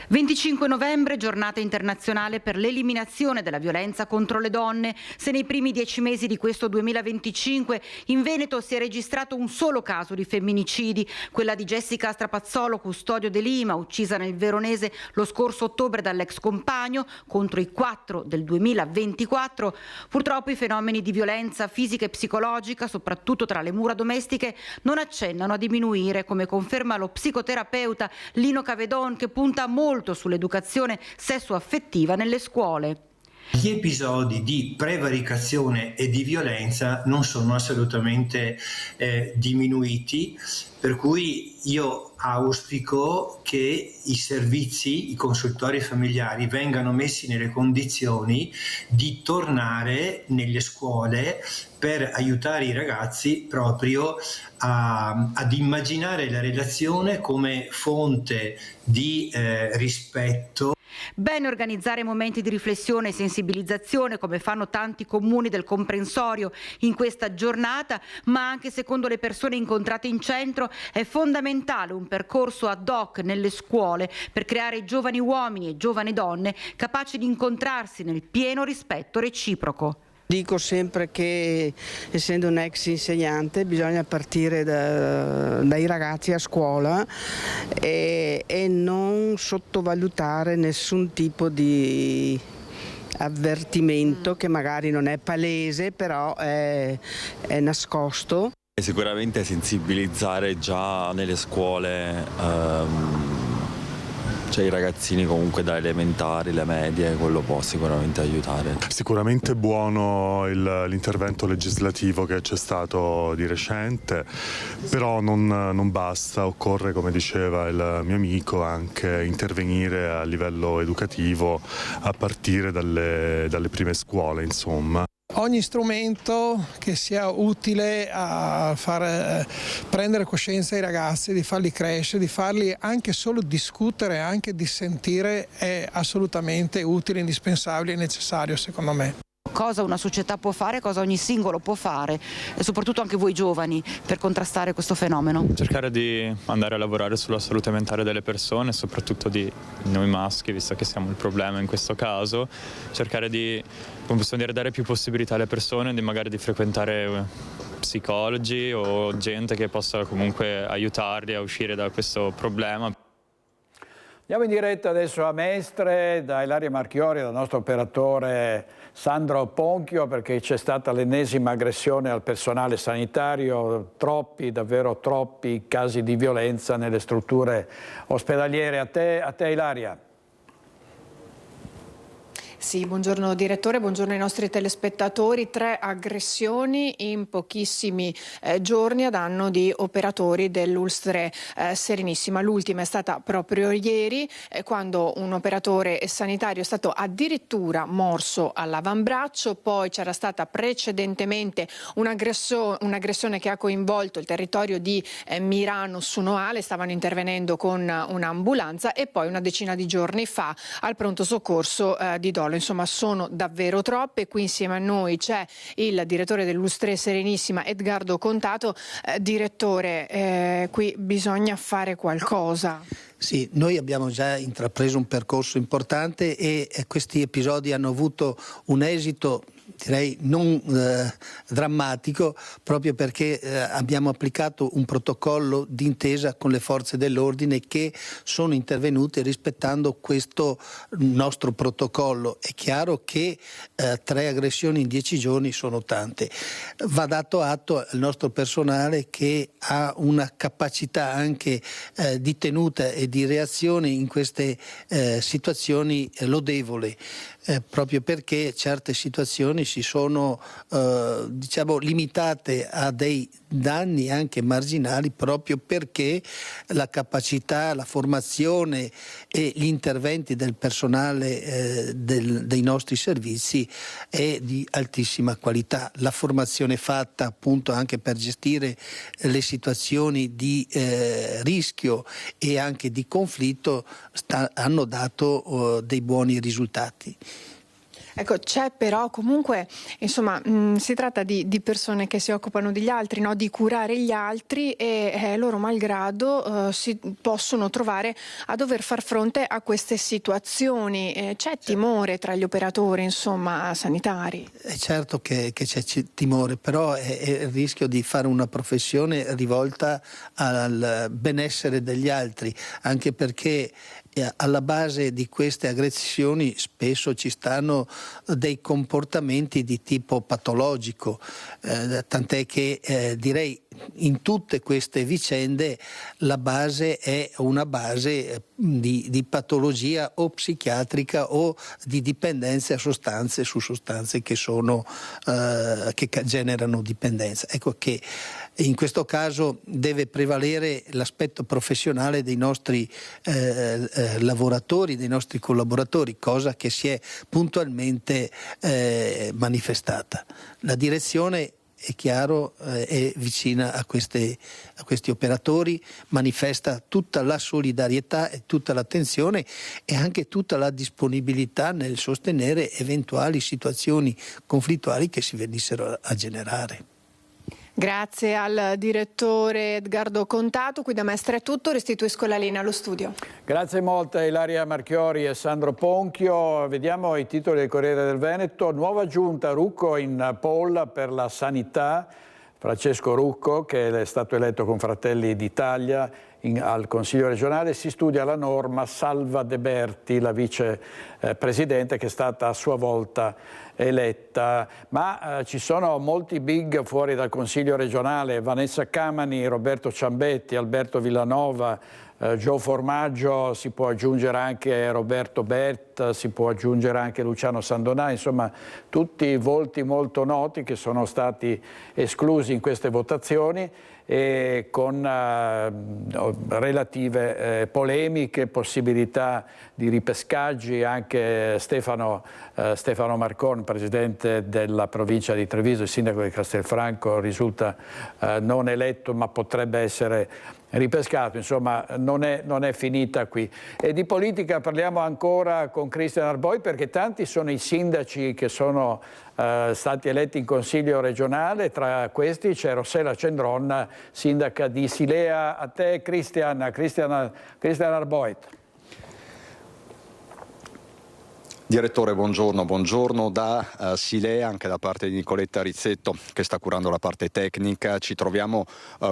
Speaker 25: 25 novembre, giornata internazionale per l'eliminazione della violenza contro le donne. Se nei primi 10 mesi di questo 2025 in Veneto si è registrato un solo caso di femminicidi, quella di Jessica Strapazzolo, custodio de Lima, uccisa nel Veronese lo scorso ottobre dall'ex compagno, contro i 4 del 2024, purtroppo i fenomeni di violenza fisica e psicologica, soprattutto tra le mura domestiche, non accennano a diminuire, come conferma lo psicoterapeuta Lino Cavedon, che punta molto sull'educazione sessuo-affettiva nelle scuole.
Speaker 26: Gli episodi di prevaricazione e di violenza non sono assolutamente diminuiti, per cui io auspico che i servizi, i consultori familiari vengano messi nelle condizioni di tornare nelle scuole per aiutare i ragazzi proprio ad immaginare la relazione come fonte di rispetto.
Speaker 25: Bene organizzare momenti di riflessione e sensibilizzazione, come fanno tanti comuni del comprensorio in questa giornata, ma anche secondo le persone incontrate in centro è fondamentale un percorso ad hoc nelle scuole per creare giovani uomini e giovani donne capaci di incontrarsi nel pieno rispetto reciproco.
Speaker 4: Dico sempre che, essendo un ex insegnante, bisogna partire dai ragazzi a scuola e non sottovalutare nessun tipo di avvertimento che magari non è palese, però è nascosto.
Speaker 5: Sicuramente sensibilizzare già nelle scuole, cioè i ragazzini comunque da elementari, le medie, quello può sicuramente aiutare.
Speaker 6: Sicuramente buono l'intervento legislativo che c'è stato di recente, però non basta, occorre, come diceva il mio amico, anche intervenire a livello educativo a partire dalle prime scuole, insomma.
Speaker 8: Ogni strumento che sia utile a far prendere coscienza ai ragazzi, di farli crescere, di farli anche solo discutere, anche dissentire, è assolutamente utile, indispensabile e necessario, secondo me.
Speaker 25: Cosa una società può fare, cosa ogni singolo può fare, e soprattutto anche voi giovani, per contrastare questo fenomeno?
Speaker 9: Cercare di andare a lavorare sulla salute mentale delle persone, soprattutto di noi maschi, visto che siamo il problema in questo caso, cercare di, come possiamo dire, dare più possibilità alle persone, di magari di frequentare psicologi o gente che possa comunque aiutarli a uscire da questo problema.
Speaker 1: Andiamo in diretta adesso a Mestre, da Ilaria Marchiori, dal nostro operatore Sandro Ponchio, perché c'è stata l'ennesima aggressione al personale sanitario, davvero troppi casi di violenza nelle strutture ospedaliere. A te Ilaria.
Speaker 10: Sì, buongiorno direttore, buongiorno ai nostri telespettatori. 3 aggressioni in pochissimi giorni a danno di operatori dell'Ulstre Serenissima. L'ultima è stata proprio ieri, quando un operatore sanitario è stato addirittura morso all'avambraccio. Poi c'era stata precedentemente un'aggressione che ha coinvolto il territorio di Mirano su Noale, stavano intervenendo con un'ambulanza, e poi una decina di giorni fa al pronto soccorso di Dolo. Insomma, sono davvero troppe. Qui insieme a noi c'è il direttore dell'Ulstre Serenissima, Edgardo Contato. Direttore, qui bisogna fare qualcosa.
Speaker 27: Sì, noi abbiamo già intrapreso un percorso importante e questi episodi hanno avuto un esito, direi non drammatico, proprio perché abbiamo applicato un protocollo d'intesa con le forze dell'ordine che sono intervenute rispettando questo nostro protocollo. È chiaro che 3 aggressioni in 10 giorni sono tante. Va dato atto al nostro personale che ha una capacità anche di tenuta e di reazione in queste situazioni lodevole. Proprio perché certe situazioni si sono limitate a dei danni anche marginali, proprio perché la capacità, la formazione e gli interventi del personale dei nostri servizi è di altissima qualità. La formazione fatta appunto anche per gestire le situazioni di rischio e anche di conflitto hanno dato dei buoni risultati.
Speaker 10: Ecco, c'è però comunque, insomma, si tratta di persone che si occupano degli altri, no? Di curare gli altri, e loro malgrado si possono trovare a dover far fronte a queste situazioni. C'è timore tra gli operatori, insomma, sanitari?
Speaker 27: È certo che c'è timore, però è il rischio di fare una professione rivolta al benessere degli altri, anche perché alla base di queste aggressioni spesso ci stanno dei comportamenti di tipo patologico, tant'è che direi in tutte queste vicende la base è una base di patologia o psichiatrica o di dipendenza a sostanze che generano dipendenza. Ecco che in questo caso deve prevalere l'aspetto professionale dei nostri lavoratori, dei nostri collaboratori, cosa che si è puntualmente manifestata. La direzione, è chiaro, è vicina a questi operatori, manifesta tutta la solidarietà e tutta l'attenzione e anche tutta la disponibilità nel sostenere eventuali situazioni conflittuali che si venissero a generare.
Speaker 10: Grazie al direttore Edgardo Contato. Qui da Mestre è tutto, restituisco la linea allo studio.
Speaker 1: Grazie molte a Ilaria Marchiori e Sandro Ponchio. Vediamo i titoli del Corriere del Veneto. Nuova giunta, Rucco in poll per la sanità. Francesco Rucco, che è stato eletto con Fratelli d'Italia al Consiglio regionale, si studia la norma Salva De Berti, la vicepresidente che è stata a sua volta eletta, ma ci sono molti big fuori dal Consiglio regionale: Vanessa Camani, Roberto Ciambetti, Alberto Villanova, Gio Formaggio, si può aggiungere anche Roberto Bert, si può aggiungere anche Luciano Sandonà, insomma tutti volti molto noti che sono stati esclusi in queste votazioni e con relative polemiche, possibilità di ripescaggi. Anche Stefano Marcon, presidente della provincia di Treviso, il sindaco di Castelfranco, risulta non eletto ma potrebbe essere ripescato. Insomma non è finita qui. E di politica parliamo ancora con Cristian Arboi, perché tanti sono i sindaci che sono stati eletti in Consiglio regionale. Tra questi c'è Rossella Cendron, sindaca di Silea. A te Cristian Arboi.
Speaker 7: Direttore, buongiorno da Silea, anche da parte di Nicoletta Rizzetto che sta curando la parte tecnica. Ci troviamo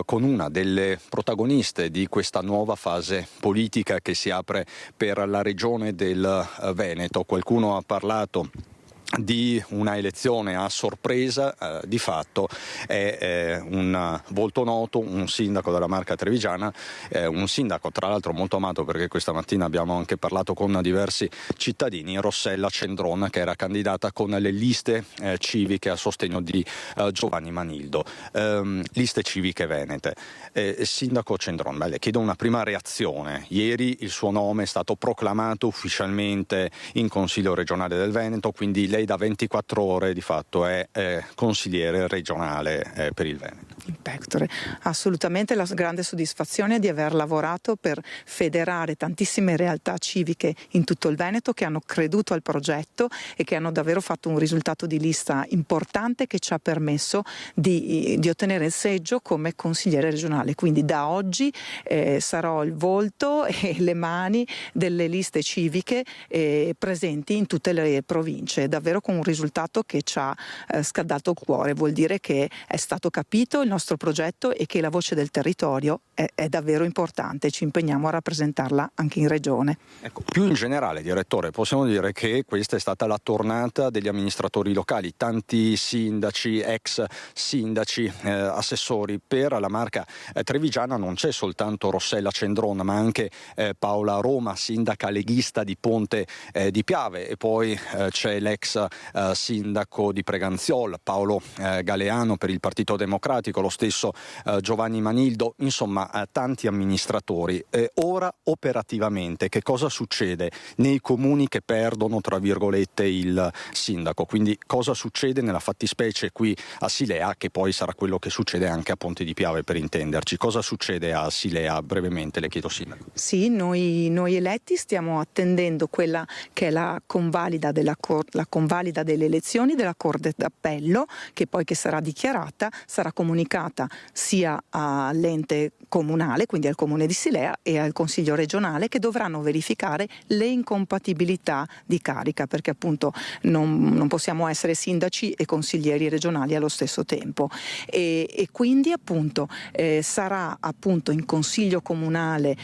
Speaker 7: con una delle protagoniste di questa nuova fase politica che si apre per la regione del Veneto. Qualcuno ha parlato di una elezione a sorpresa, di fatto è un volto noto, un sindaco della Marca trevigiana, un sindaco tra l'altro molto amato, perché questa mattina abbiamo anche parlato con diversi cittadini, Rossella Cendron, che era candidata con le liste civiche a sostegno di Giovanni Manildo, liste civiche venete. Sindaco Cendron, le chiedo una prima reazione. Ieri il suo nome è stato proclamato ufficialmente in Consiglio regionale del Veneto, quindi lei da 24 ore di fatto è consigliere regionale per il Veneto.
Speaker 11: Assolutamente la grande soddisfazione di aver lavorato per federare tantissime realtà civiche in tutto il Veneto che hanno creduto al progetto e che hanno davvero fatto un risultato di lista importante che ci ha permesso di ottenere il seggio come consigliere regionale. Quindi da oggi sarò il volto e le mani delle liste civiche presenti in tutte le province, davvero con un risultato che ci ha scaldato il cuore. Vuol dire che è stato capito il nostro progetto e che la voce del territorio è davvero importante. Ci impegniamo a rappresentarla anche in regione.
Speaker 7: Ecco, più in generale, direttore, possiamo dire che questa è stata la tornata degli amministratori locali, tanti sindaci, ex sindaci, assessori. Per la Marca trevigiana non c'è soltanto Rossella Cendron, ma anche Paola Roma, sindaca leghista di Ponte di Piave, e poi c'è l'ex sindaco di Preganziol, Paolo Galeano per il Partito Democratico, lo stesso Giovanni Manildo, insomma tanti amministratori. Ora operativamente che cosa succede nei comuni che perdono tra virgolette il sindaco? Quindi cosa succede nella fattispecie qui a Silea, che poi sarà quello che succede anche a Ponte di Piave, per intenderci? Cosa succede a Silea brevemente, le chiedo, sindaco?
Speaker 11: Sì, noi eletti stiamo attendendo quella che è la convalida delle elezioni della Corte d'Appello, che sarà dichiarata, sarà comunicata sia all'ente comunale, quindi al Comune di Silea, e al Consiglio regionale, che dovranno verificare le incompatibilità di carica, perché appunto non possiamo essere sindaci e consiglieri regionali allo stesso tempo, e quindi appunto sarà appunto in Consiglio comunale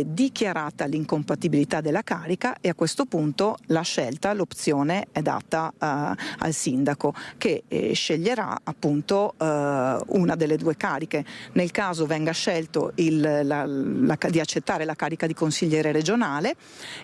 Speaker 11: dichiarata l'incompatibilità della carica, e a questo punto l'opzione è data al sindaco, che sceglierà appunto una delle due cariche. Nel caso venga scelto di accettare la carica di consigliere regionale,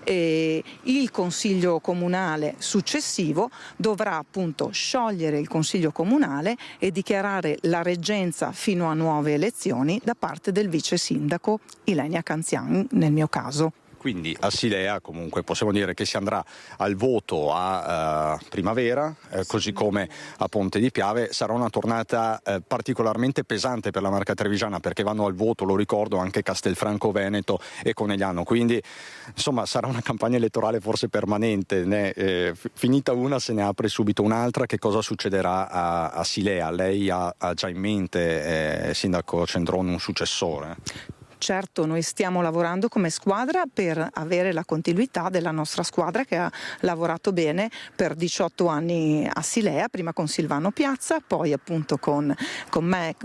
Speaker 11: il Consiglio comunale successivo dovrà appunto sciogliere il Consiglio comunale e dichiarare la reggenza fino a nuove elezioni da parte del vice sindaco Ilenia Canzian, nel mio caso.
Speaker 7: quindi a Silea comunque possiamo dire che si andrà al voto a primavera, così come a Ponte di Piave. Sarà una tornata particolarmente pesante per la Marca Trevigiana, perché vanno al voto, lo ricordo, anche Castelfranco Veneto e Conegliano, quindi insomma sarà una campagna elettorale forse permanente, finita una se ne apre subito un'altra. Che cosa succederà a Silea? Lei ha già in mente, Sindaco Cendron, un successore?
Speaker 11: Certo, noi stiamo lavorando come squadra per avere la continuità della nostra squadra, che ha lavorato bene per 18 anni a Silea, prima con Silvano Piazza, poi appunto con me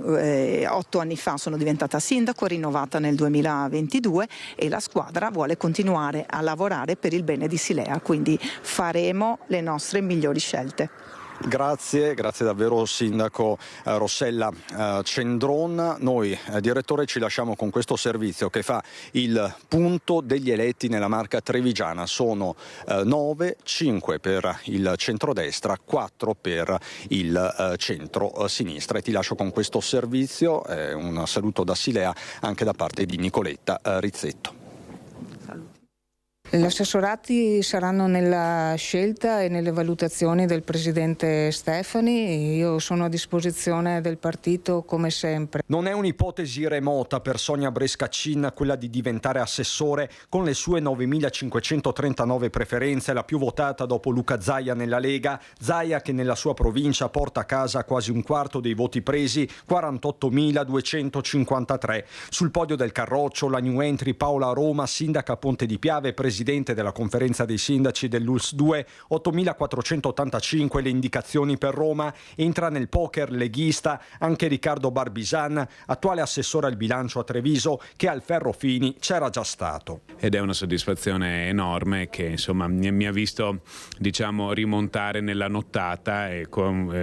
Speaker 11: 8 anni fa sono diventata sindaco, rinnovata nel 2022, e la squadra vuole continuare a lavorare per il bene di Silea, quindi faremo le nostre migliori scelte.
Speaker 7: Grazie davvero Sindaco Rossella Cendron. Noi direttore ci lasciamo con questo servizio che fa il punto degli eletti nella Marca Trevigiana. Sono 9, 5 per il centrodestra, 4 per il centro-sinistra, e ti lascio con questo servizio. Un saluto da Silea anche da parte di Nicoletta Rizzetto.
Speaker 12: Gli assessorati saranno nella scelta e nelle valutazioni del Presidente Stefani. Io sono a disposizione del partito come sempre.
Speaker 13: Non è un'ipotesi remota per Sonia Brescaccin quella di diventare assessore, con le sue 9.539 preferenze, la più votata dopo Luca Zaia nella Lega. Zaia che nella sua provincia porta a casa quasi un quarto dei voti presi, 48.253. Sul podio del Carroccio la new entry Paola Roma, sindaca Ponte di Piave, presidente della conferenza dei sindaci dell'ULS 2, 8.485 le indicazioni per Roma. Entra nel poker leghista anche Riccardo Barbisan, attuale assessore al bilancio a Treviso, che al Ferrofini c'era già stato.
Speaker 14: Ed è una soddisfazione enorme che insomma mi ha visto rimontare nella nottata e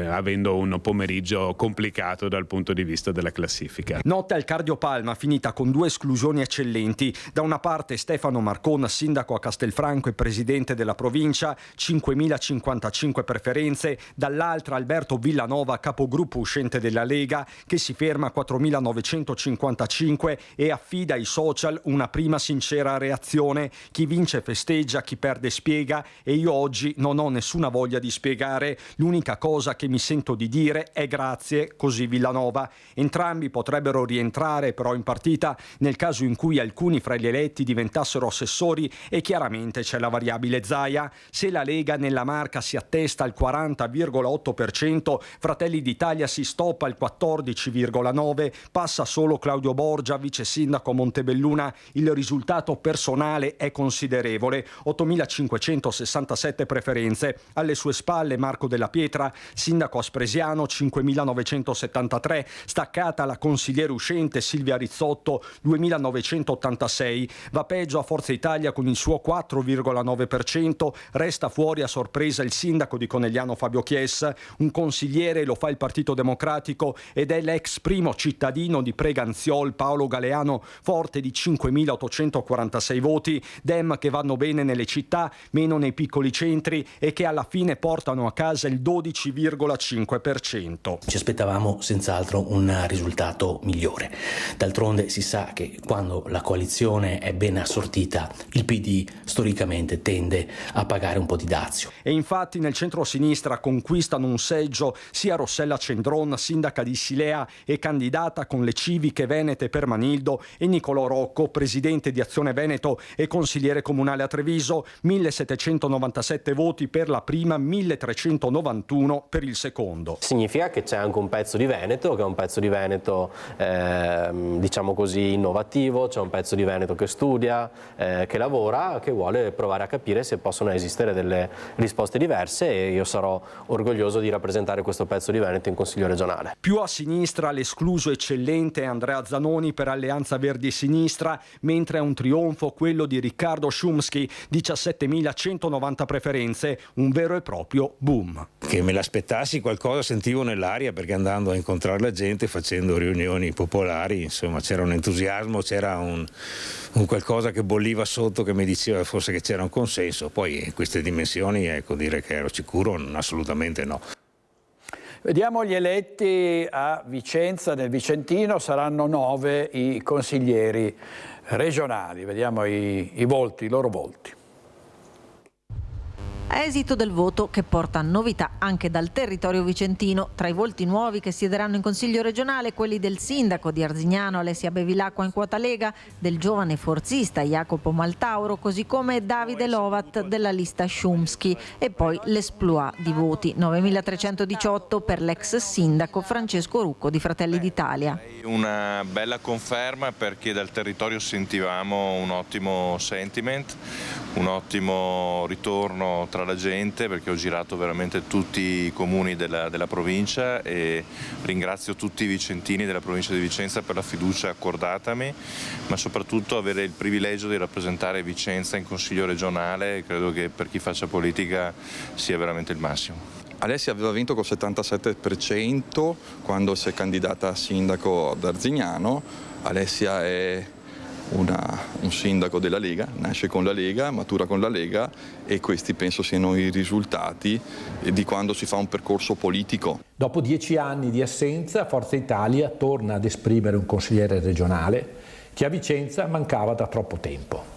Speaker 14: avendo un pomeriggio complicato dal punto di vista della classifica.
Speaker 13: Notte al Cardiopalma finita con 2 esclusioni eccellenti. Da una parte Stefano Marcon, sindaco a Castelfranco e presidente della provincia, 5.055 preferenze, dall'altra Alberto Villanova, capogruppo uscente della Lega, che si ferma a 4.955 e affida ai social una prima sincera reazione: chi vince festeggia, chi perde spiega, e io oggi non ho nessuna voglia di spiegare, l'unica cosa che mi sento di dire è grazie, così Villanova. Entrambi potrebbero rientrare però in partita nel caso in cui alcuni fra gli eletti diventassero assessori, e chiaramente c'è la variabile Zaia. Se la Lega nella Marca si attesta al 40,8%, Fratelli d'Italia si stoppa al 14,9%, passa solo Claudio Borgia, vice sindaco a Montebelluna. Il risultato personale è considerevole, 8.567 preferenze. Alle sue spalle Marco Della Pietra, sindaco a Spresiano, 5.973, staccata la consigliere uscente Silvia Rizzotto, 2.986. Va peggio a Forza Italia con il suo 4,9%, resta fuori a sorpresa il sindaco di Conegliano Fabio Chies, un consigliere lo fa il Partito Democratico ed è l'ex primo cittadino di Preganziol Paolo Galeano, forte di 5.846 voti, Dem che vanno bene nelle città, meno nei piccoli centri e che alla fine portano a casa il 12,5%.
Speaker 15: Ci aspettavamo senz'altro un risultato migliore. D'altronde si sa che quando la coalizione è ben assortita, il PD storicamente tende a pagare un po' di dazio.
Speaker 13: E infatti nel centro-sinistra conquistano un seggio sia Rossella Cendron, sindaca di Silea e candidata con le civiche venete per Manildo, e Nicolò Rocco, presidente di Azione Veneto e consigliere comunale a Treviso, 1.797 voti per la prima, 1.391 per il secondo.
Speaker 16: Significa che c'è anche un pezzo di Veneto, che è un pezzo di Veneto diciamo così innovativo, c'è un pezzo di Veneto che studia, che lavora, che vuole provare a capire se possono esistere delle risposte diverse, e io sarò orgoglioso di rappresentare questo pezzo di Veneto in Consiglio regionale.
Speaker 13: Più a sinistra l'escluso eccellente Andrea Zanoni per Alleanza Verdi e Sinistra, mentre è un trionfo quello di Riccardo Szumski, 17.190 preferenze, un vero e proprio boom.
Speaker 18: Che me l'aspettassi qualcosa sentivo nell'aria, perché andando a incontrare la gente, facendo riunioni popolari, insomma c'era un entusiasmo, c'era un qualcosa che bolliva sotto, che mi diceva forse che c'era un consenso. Poi in queste dimensioni, ecco, dire che ero sicuro assolutamente no.
Speaker 1: Vediamo gli eletti a Vicenza, nel Vicentino saranno 9 i consiglieri. regionali. Vediamo i loro volti.
Speaker 3: Esito del voto che porta novità anche dal territorio vicentino. Tra i volti nuovi che siederanno in Consiglio regionale, quelli del sindaco di Arzignano Alessia Bevilacqua in quota Lega, del giovane forzista Jacopo Maltauro, così come Davide Lovat della lista Szumski, e poi l'esploit di voti, 9.318 per l'ex sindaco Francesco Rucco di Fratelli d'Italia.
Speaker 2: Una bella conferma, perché dal territorio sentivamo un ottimo sentiment, un ottimo ritorno tra la gente, perché ho girato veramente tutti i comuni della provincia e ringrazio tutti i vicentini della provincia di Vicenza per la fiducia accordatami, ma soprattutto avere il privilegio di rappresentare Vicenza in Consiglio regionale credo che per chi faccia politica sia veramente il massimo.
Speaker 17: Alessia aveva vinto col 77% quando si è candidata a sindaco ad Arzignano. Alessia è un sindaco della Lega, nasce con la Lega, matura con la Lega, e questi penso siano i risultati di quando si fa un percorso politico.
Speaker 19: Dopo 10 anni di assenza, Forza Italia torna ad esprimere un consigliere regionale che a Vicenza mancava da troppo tempo.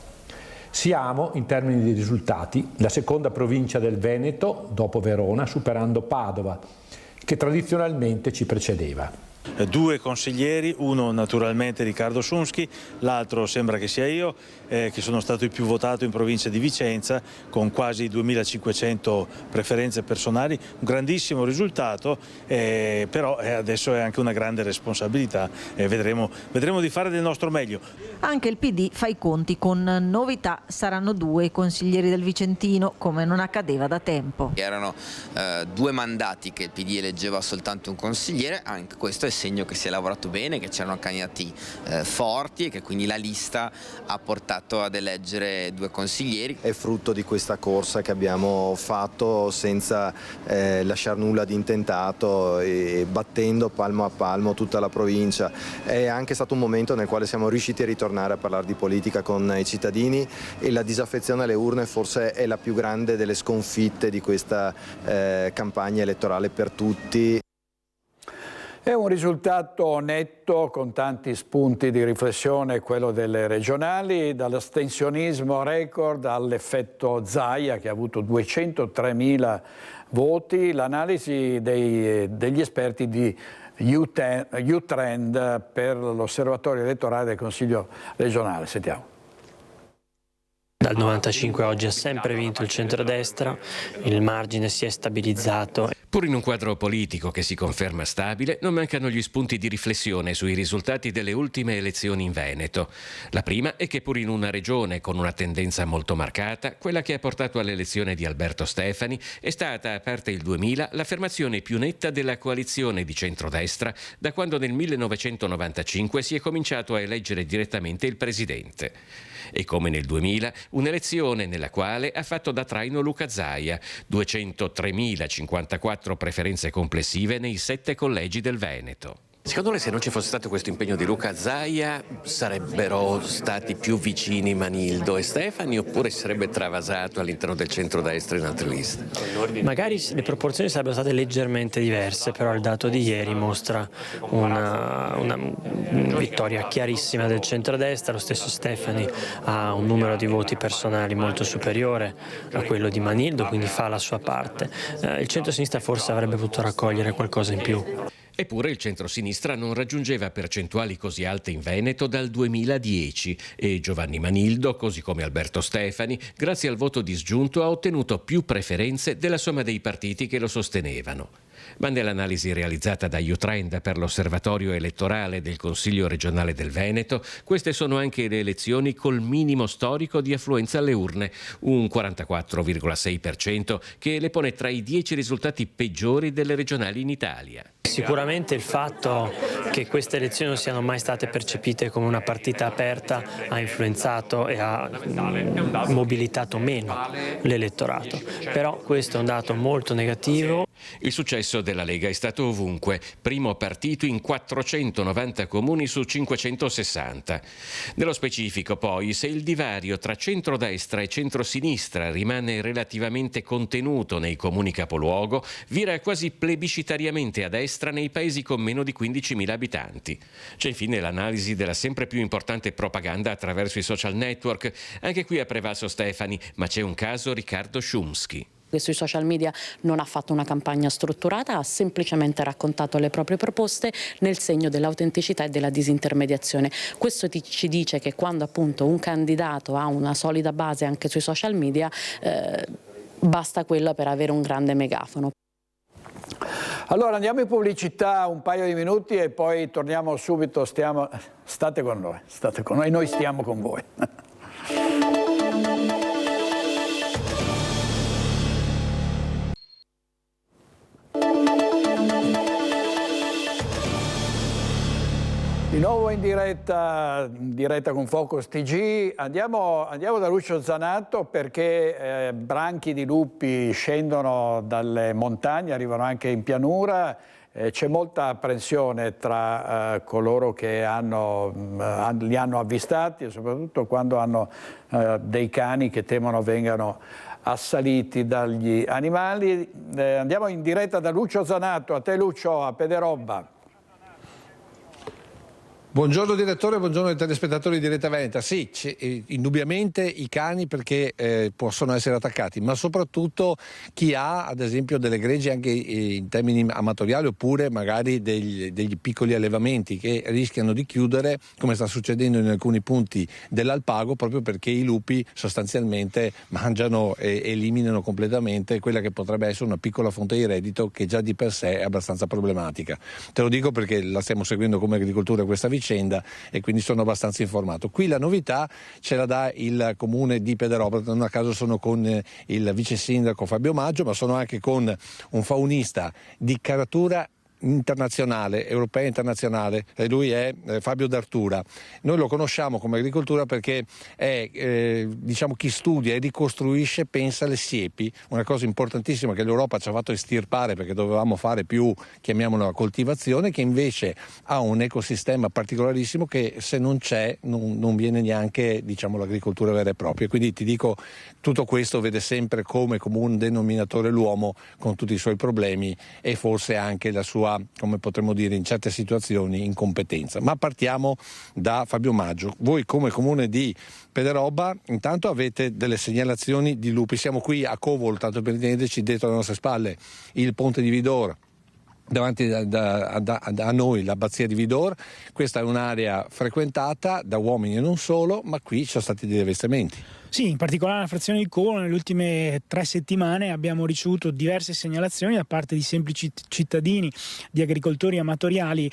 Speaker 19: Siamo, in termini di risultati, la seconda provincia del Veneto, dopo Verona, superando Padova, che tradizionalmente ci precedeva.
Speaker 24: 2 consiglieri, uno naturalmente Riccardo Szumski, l'altro sembra che sia io, che sono stato il più votato in provincia di Vicenza con quasi 2.500 preferenze personali, un grandissimo risultato, però adesso è anche una grande responsabilità e vedremo di fare del nostro meglio.
Speaker 3: Anche il PD fa i conti con novità, saranno 2 i consiglieri del Vicentino, come non accadeva da tempo.
Speaker 20: Erano 2 mandati che il PD eleggeva soltanto un consigliere, anche questo è segno che si è lavorato bene, che c'erano candidati forti e che quindi la lista ha portato ad eleggere 2 consiglieri.
Speaker 21: È frutto di questa corsa che abbiamo fatto senza lasciare nulla di intentato e battendo palmo a palmo tutta la provincia. È anche stato un momento nel quale siamo riusciti a ritornare a parlare di politica con i cittadini, e la disaffezione alle urne forse è la più grande delle sconfitte di questa campagna elettorale per tutti.
Speaker 1: È un risultato netto con tanti spunti di riflessione, quello delle regionali, dall'astensionismo record all'effetto Zaia che ha avuto 203.000 voti, l'analisi degli esperti di U-Trend per l'osservatorio elettorale del Consiglio regionale. Sentiamo.
Speaker 22: Dal 95 a oggi ha sempre vinto il centrodestra, il margine si è stabilizzato.
Speaker 23: Pur in un quadro politico che si conferma stabile, non mancano gli spunti di riflessione sui risultati delle ultime elezioni in Veneto. La prima è che pur in una regione con una tendenza molto marcata, quella che ha portato all'elezione di Alberto Stefani, è stata, a parte il 2000, l'affermazione più netta della coalizione di centrodestra da quando nel 1995 si è cominciato a eleggere direttamente il presidente. E come nel 2000, un'elezione nella quale ha fatto da traino Luca Zaia, 203.054 preferenze complessive nei 7 collegi del Veneto. Secondo lei, se non ci fosse stato questo impegno di Luca Zaia, sarebbero stati più vicini Manildo e Stefani, oppure si sarebbe travasato all'interno del centrodestra in altre liste?
Speaker 22: Magari le proporzioni sarebbero state leggermente diverse, però il dato di ieri mostra una vittoria chiarissima del centrodestra. Lo stesso Stefani ha un numero di voti personali molto superiore a quello di Manildo, quindi fa la sua parte. Il centro-sinistra forse avrebbe potuto raccogliere qualcosa in più.
Speaker 23: Eppure il centro-sinistra non raggiungeva percentuali così alte in Veneto dal 2010 e Giovanni Manildo, così come Alberto Stefani, grazie al voto disgiunto ha ottenuto più preferenze della somma dei partiti che lo sostenevano. Ma nell'analisi realizzata da U-Trend per l'osservatorio elettorale del Consiglio regionale del Veneto, queste sono anche le elezioni col minimo storico di affluenza alle urne, un 44,6%, che le pone tra i 10 risultati peggiori delle regionali in Italia.
Speaker 22: Sicuramente il fatto che queste elezioni non siano mai state percepite come una partita aperta ha influenzato e ha mobilitato meno l'elettorato, però questo è un dato molto negativo.
Speaker 23: Il successo della Lega è stato ovunque, primo partito in 490 comuni su 560. Nello specifico poi, se il divario tra centrodestra e centrosinistra rimane relativamente contenuto nei comuni capoluogo, vira quasi plebiscitariamente a destra nei paesi con meno di 15.000 abitanti. C'è infine l'analisi della sempre più importante propaganda attraverso i social network. Anche qui ha prevalso Stefani, ma c'è un caso Riccardo Szumski.
Speaker 4: Sui social media non ha fatto una campagna strutturata, ha semplicemente raccontato le proprie proposte nel segno dell'autenticità e della disintermediazione. Questo ci dice che quando appunto un candidato ha una solida base anche sui social media, basta quello per avere un grande megafono.
Speaker 1: Allora andiamo in pubblicità un paio di minuti e poi torniamo subito. State con noi, noi stiamo con voi. Di nuovo in diretta con Focus TG, andiamo da Lucio Zanato perché branchi di lupi scendono dalle montagne, arrivano anche in pianura, c'è molta apprensione tra coloro che li hanno avvistati e soprattutto quando hanno dei cani che temono vengano assaliti dagli animali. Andiamo in diretta da Lucio Zanato, a te Lucio, a Pederobba.
Speaker 5: Buongiorno direttore, buongiorno ai telespettatori di Rete Veneta. Sì, indubbiamente i cani perché possono essere attaccati, ma soprattutto chi ha ad esempio delle greggi anche in termini amatoriali oppure magari degli piccoli allevamenti che rischiano di chiudere, come sta succedendo in alcuni punti dell'Alpago, proprio perché i lupi sostanzialmente mangiano e eliminano completamente quella che potrebbe essere una piccola fonte di reddito che già di per sé è abbastanza problematica. Te lo dico perché la stiamo seguendo come agricoltura questa vicenda e quindi sono abbastanza informato. Qui la novità ce la dà il comune di Pederobba, non a caso sono con il vice sindaco Fabio Maggio, ma sono anche con un faunista di caratura internazionale, europea e internazionale, e lui è Fabio D'Artura. Noi lo conosciamo come agricoltura perché è diciamo chi studia e ricostruisce, pensa alle siepi, una cosa importantissima che l'Europa ci ha fatto estirpare perché dovevamo fare più, chiamiamola coltivazione, che invece ha un ecosistema particolarissimo che se non c'è non viene neanche diciamo l'agricoltura vera e propria. Quindi ti dico, tutto questo vede sempre come comune denominatore l'uomo con tutti i suoi problemi e forse anche la sua, come potremmo dire in certe situazioni, incompetenza. Ma partiamo da Fabio Maggio. Voi come comune di Pederobba intanto avete delle segnalazioni di lupi. Siamo qui a Covol, tanto per intenderci, dietro alle nostre spalle il ponte di Vidor, davanti a noi l'abbazia di Vidor. Questa è un'area frequentata da uomini e non solo, ma qui ci sono stati degli avvistamenti.
Speaker 6: Sì, in particolare nella frazione di Covolo nelle ultime 3 settimane abbiamo ricevuto diverse segnalazioni da parte di semplici cittadini, di agricoltori amatoriali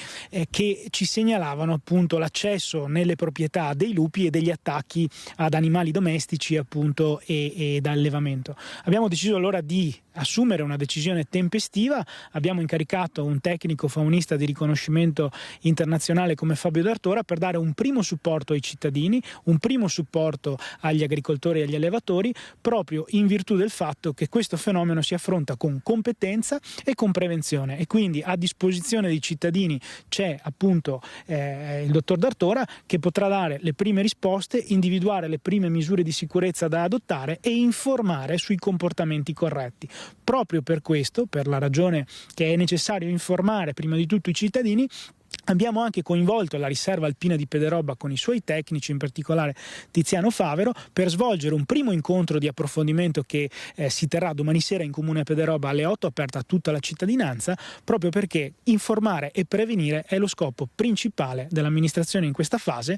Speaker 6: che ci segnalavano appunto l'accesso nelle proprietà dei lupi e degli attacchi ad animali domestici appunto e da allevamento. Abbiamo deciso allora di assumere una decisione tempestiva, abbiamo incaricato un tecnico faunista di riconoscimento internazionale come Fabio D'Artora per dare un primo supporto ai cittadini, un primo supporto agli agricoltori e agli allevatori, proprio in virtù del fatto che questo fenomeno si affronta con competenza e con prevenzione, e quindi a disposizione dei cittadini c'è appunto il dottor D'Artora che potrà dare le prime risposte, individuare le prime misure di sicurezza da adottare e informare sui comportamenti corretti. Proprio per questo, per la ragione che è necessario informare prima di tutto i cittadini, abbiamo anche coinvolto la riserva alpina di Pederobba con i suoi tecnici, in particolare Tiziano Favero, per svolgere un primo incontro di approfondimento che si terrà domani sera in comune Pederobba alle 8, aperta a tutta la cittadinanza, proprio perché informare e prevenire è lo scopo principale dell'amministrazione in questa fase,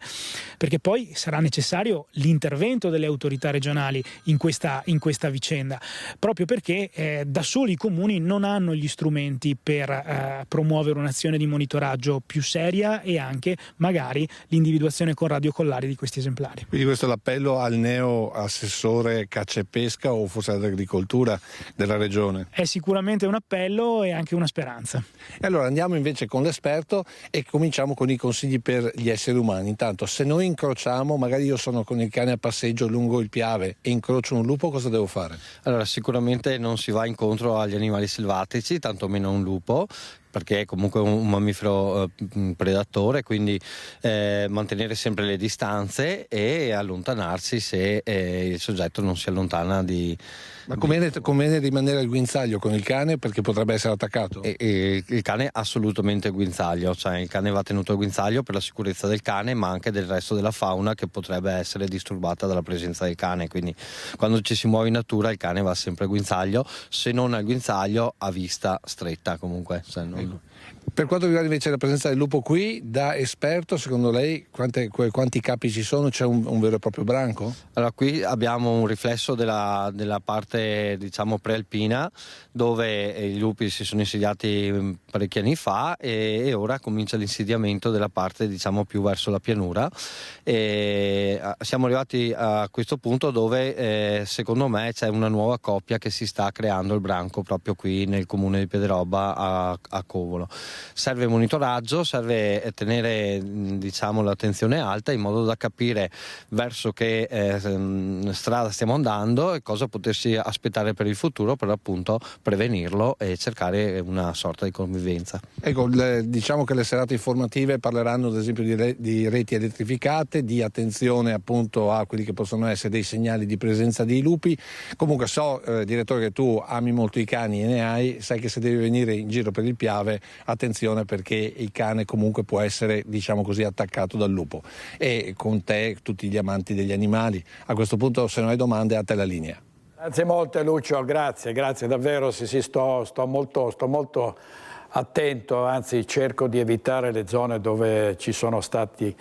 Speaker 6: perché poi sarà necessario l'intervento delle autorità regionali in questa vicenda, proprio perché da soli i comuni non hanno gli strumenti per promuovere un'azione di monitoraggio più più seria e anche magari l'individuazione con radiocollari di questi esemplari.
Speaker 5: Quindi questo è l'appello al neo assessore caccia e pesca o forse all'agricoltura della regione?
Speaker 6: È sicuramente un appello e anche una speranza.
Speaker 5: E allora andiamo invece con l'esperto e cominciamo con i consigli per gli esseri umani. Intanto, se noi incrociamo, magari io sono con il cane a passeggio lungo il Piave e incrocio un lupo, cosa devo fare?
Speaker 8: Allora, sicuramente non si va incontro agli animali selvatici, tantomeno un lupo, perché è comunque un mammifero predatore, quindi mantenere sempre le distanze e allontanarsi se il soggetto non si allontana di...
Speaker 5: Ma conviene rimanere al guinzaglio con il cane perché potrebbe essere attaccato?
Speaker 8: Il cane assolutamente guinzaglio, cioè il cane va tenuto al guinzaglio per la sicurezza del cane ma anche del resto della fauna che potrebbe essere disturbata dalla presenza del cane, quindi quando ci si muove in natura il cane va sempre al guinzaglio, se non al guinzaglio a vista stretta comunque.
Speaker 5: Per quanto riguarda invece la presenza del lupo qui, da esperto, secondo lei quanti capi ci sono? C'è un vero e proprio branco?
Speaker 8: Allora, qui abbiamo un riflesso della parte diciamo prealpina dove i lupi si sono insediati parecchi anni fa e ora comincia l'insediamento della parte diciamo più verso la pianura e siamo arrivati a questo punto dove secondo me c'è una nuova coppia che si sta creando il branco proprio qui nel comune di Piederobba a Covolo. Serve monitoraggio, serve tenere diciamo l'attenzione alta in modo da capire verso che strada stiamo andando e cosa potersi aspettare per il futuro per appunto prevenirlo e cercare una sorta di convivenza.
Speaker 5: Ecco, diciamo che le serate informative parleranno ad esempio di reti elettrificate, di attenzione appunto a quelli che possono essere dei segnali di presenza di lupi. Comunque so, direttore, che tu ami molto i cani e ne hai, sai che se devi venire in giro per il Piave, attenzione perché il cane comunque può essere, diciamo così, attaccato dal lupo. E con te, tutti gli amanti degli animali, a questo punto se non hai domande a te la linea.
Speaker 1: Grazie molte Lucio, grazie davvero, sì, sto molto attento, anzi cerco di evitare le zone dove ci sono stati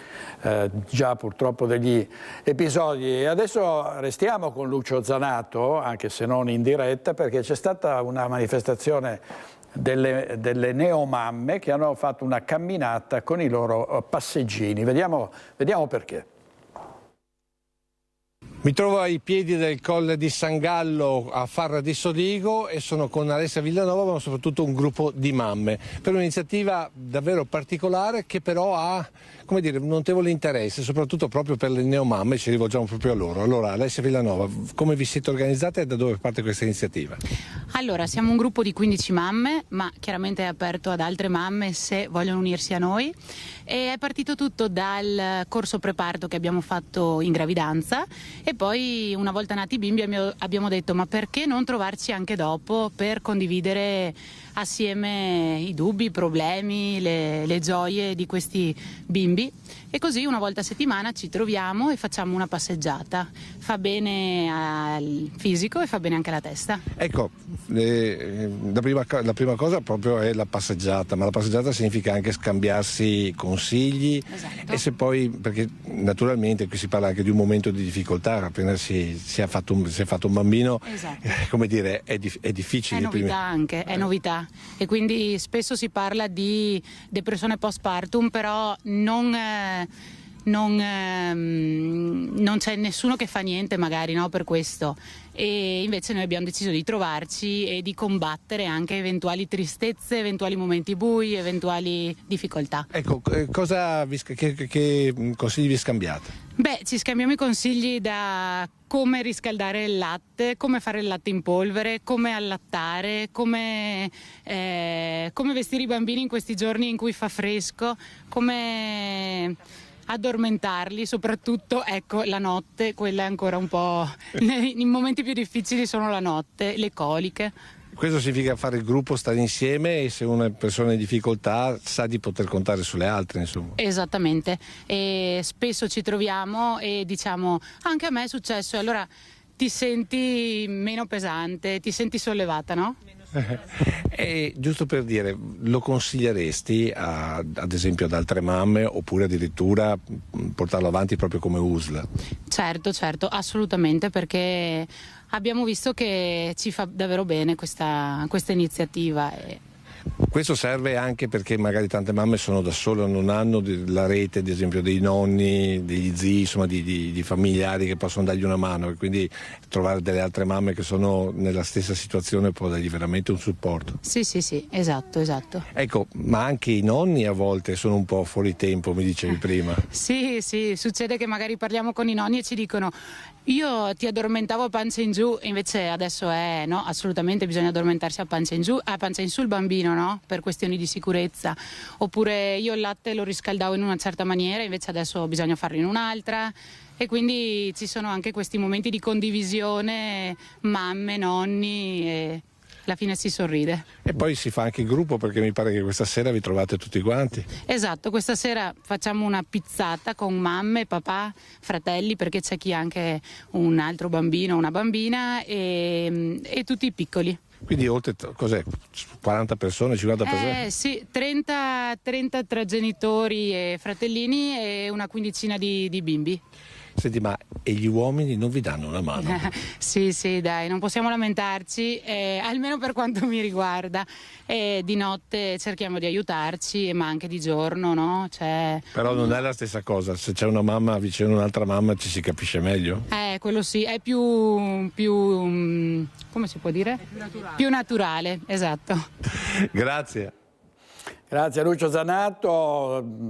Speaker 1: già purtroppo degli episodi. E adesso restiamo con Lucio Zanato, anche se non in diretta, perché c'è stata una manifestazione delle neomamme che hanno fatto una camminata con i loro passeggini. Vediamo perché.
Speaker 5: Mi trovo ai piedi del Colle di San Gallo a Farra di Sodigo e sono con Alessia Villanova, ma soprattutto un gruppo di mamme, per un'iniziativa davvero particolare che però ha, come dire, un notevole interesse, soprattutto proprio per le neomamme, ci rivolgiamo proprio a loro. Allora, Alessia Villanova, come vi siete organizzate e da dove parte questa iniziativa?
Speaker 9: Allora, siamo un gruppo di 15 mamme, ma chiaramente è aperto ad altre mamme se vogliono unirsi a noi. E è partito tutto dal corso preparto che abbiamo fatto in gravidanza e poi una volta nati i bimbi abbiamo detto ma perché non trovarci anche dopo per condividere assieme i dubbi, i problemi, le gioie di questi bimbi e così una volta a settimana ci troviamo e facciamo una passeggiata. Fa bene al fisico e fa bene anche alla testa.
Speaker 5: Ecco, la prima cosa proprio è la passeggiata, ma la passeggiata significa anche scambiarsi consigli. Esatto. E se poi, perché naturalmente qui si parla anche di un momento di difficoltà, appena si è fatto un bambino, esatto. Come dire, è difficile.
Speaker 9: È novità anche, è novità. E quindi spesso si parla di depressione postpartum, però non c'è nessuno che fa niente magari, no, per questo. E invece noi abbiamo deciso di trovarci e di combattere anche eventuali tristezze, eventuali momenti bui, eventuali difficoltà.
Speaker 5: Ecco, che consigli vi scambiate?
Speaker 9: Beh, ci scambiamo i consigli da come riscaldare il latte, come fare il latte in polvere, come allattare, come vestire i bambini in questi giorni in cui fa fresco, come addormentarli, soprattutto ecco la notte, quella è ancora un po' i momenti più difficili sono la notte, le coliche.
Speaker 5: Questo significa fare il gruppo, stare insieme e se una persona è in difficoltà sa di poter contare sulle altre, insomma.
Speaker 9: Esattamente, e spesso ci troviamo e diciamo anche a me è successo e allora ti senti meno pesante, ti senti sollevata, no?
Speaker 5: E giusto per dire, lo consiglieresti ad esempio ad altre mamme oppure addirittura portarlo avanti proprio come USL?
Speaker 9: Certo, assolutamente, perché abbiamo visto che ci fa davvero bene questa iniziativa.
Speaker 5: Questo serve anche perché magari tante mamme sono da sole, non hanno la rete, ad esempio, dei nonni, degli zii, insomma di familiari che possono dargli una mano, e quindi trovare delle altre mamme che sono nella stessa situazione può dargli veramente un supporto.
Speaker 9: Sì, esatto.
Speaker 5: Ecco, ma anche i nonni a volte sono un po' fuori tempo, mi dicevi prima.
Speaker 9: Sì, succede che magari parliamo con i nonni e ci dicono: io ti addormentavo a pancia in giù, e invece adesso no, assolutamente bisogna addormentarsi a pancia in su il bambino, no? Per questioni di sicurezza. Oppure io il latte lo riscaldavo in una certa maniera, invece adesso bisogna farlo in un'altra. E quindi ci sono anche questi momenti di condivisione, mamme, nonni, e alla fine si sorride.
Speaker 5: E poi si fa anche il gruppo, perché mi pare che questa sera vi trovate tutti quanti.
Speaker 9: Esatto, questa sera facciamo una pizzata con mamme, papà, fratelli, perché c'è chi ha anche un altro bambino, una bambina, e tutti i piccoli.
Speaker 5: Quindi oltre, 40 persone, 50 persone?
Speaker 9: Sì, 30 tra genitori e fratellini e una quindicina di bimbi.
Speaker 5: Senti, ma e gli uomini non vi danno una mano?
Speaker 9: Sì, dai, non possiamo lamentarci, almeno per quanto mi riguarda. Di notte cerchiamo di aiutarci, ma anche di giorno, no?
Speaker 5: Però non è la stessa cosa, se c'è una mamma vicino a un'altra mamma ci si capisce meglio?
Speaker 9: Quello sì, è più come si può dire? Più naturale, esatto.
Speaker 5: Grazie.
Speaker 1: Grazie a Lucio Zanato.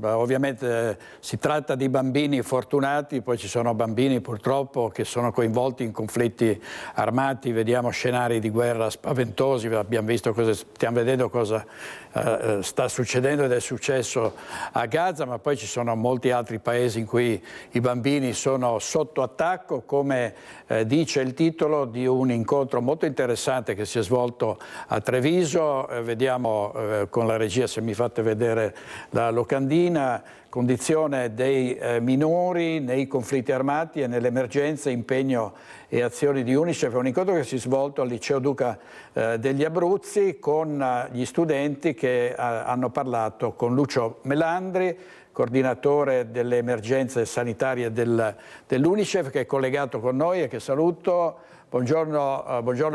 Speaker 1: Ovviamente si tratta di bambini fortunati, poi ci sono bambini purtroppo che sono coinvolti in conflitti armati, vediamo scenari di guerra spaventosi, stiamo vedendo cosa sta succedendo ed è successo a Gaza, ma poi ci sono molti altri paesi in cui i bambini sono sotto attacco, come dice il titolo di un incontro molto interessante che si è svolto a Treviso. Vediamo con la regia, se mi fate vedere la locandina, condizione dei minori nei conflitti armati e nell'emergenza, impegno e azioni di UNICEF. È un incontro che si è svolto al Liceo Duca degli Abruzzi con gli studenti che hanno parlato con Lucio Melandri, coordinatore delle emergenze sanitarie dell'UNICEF, che è collegato con noi e che saluto. Buongiorno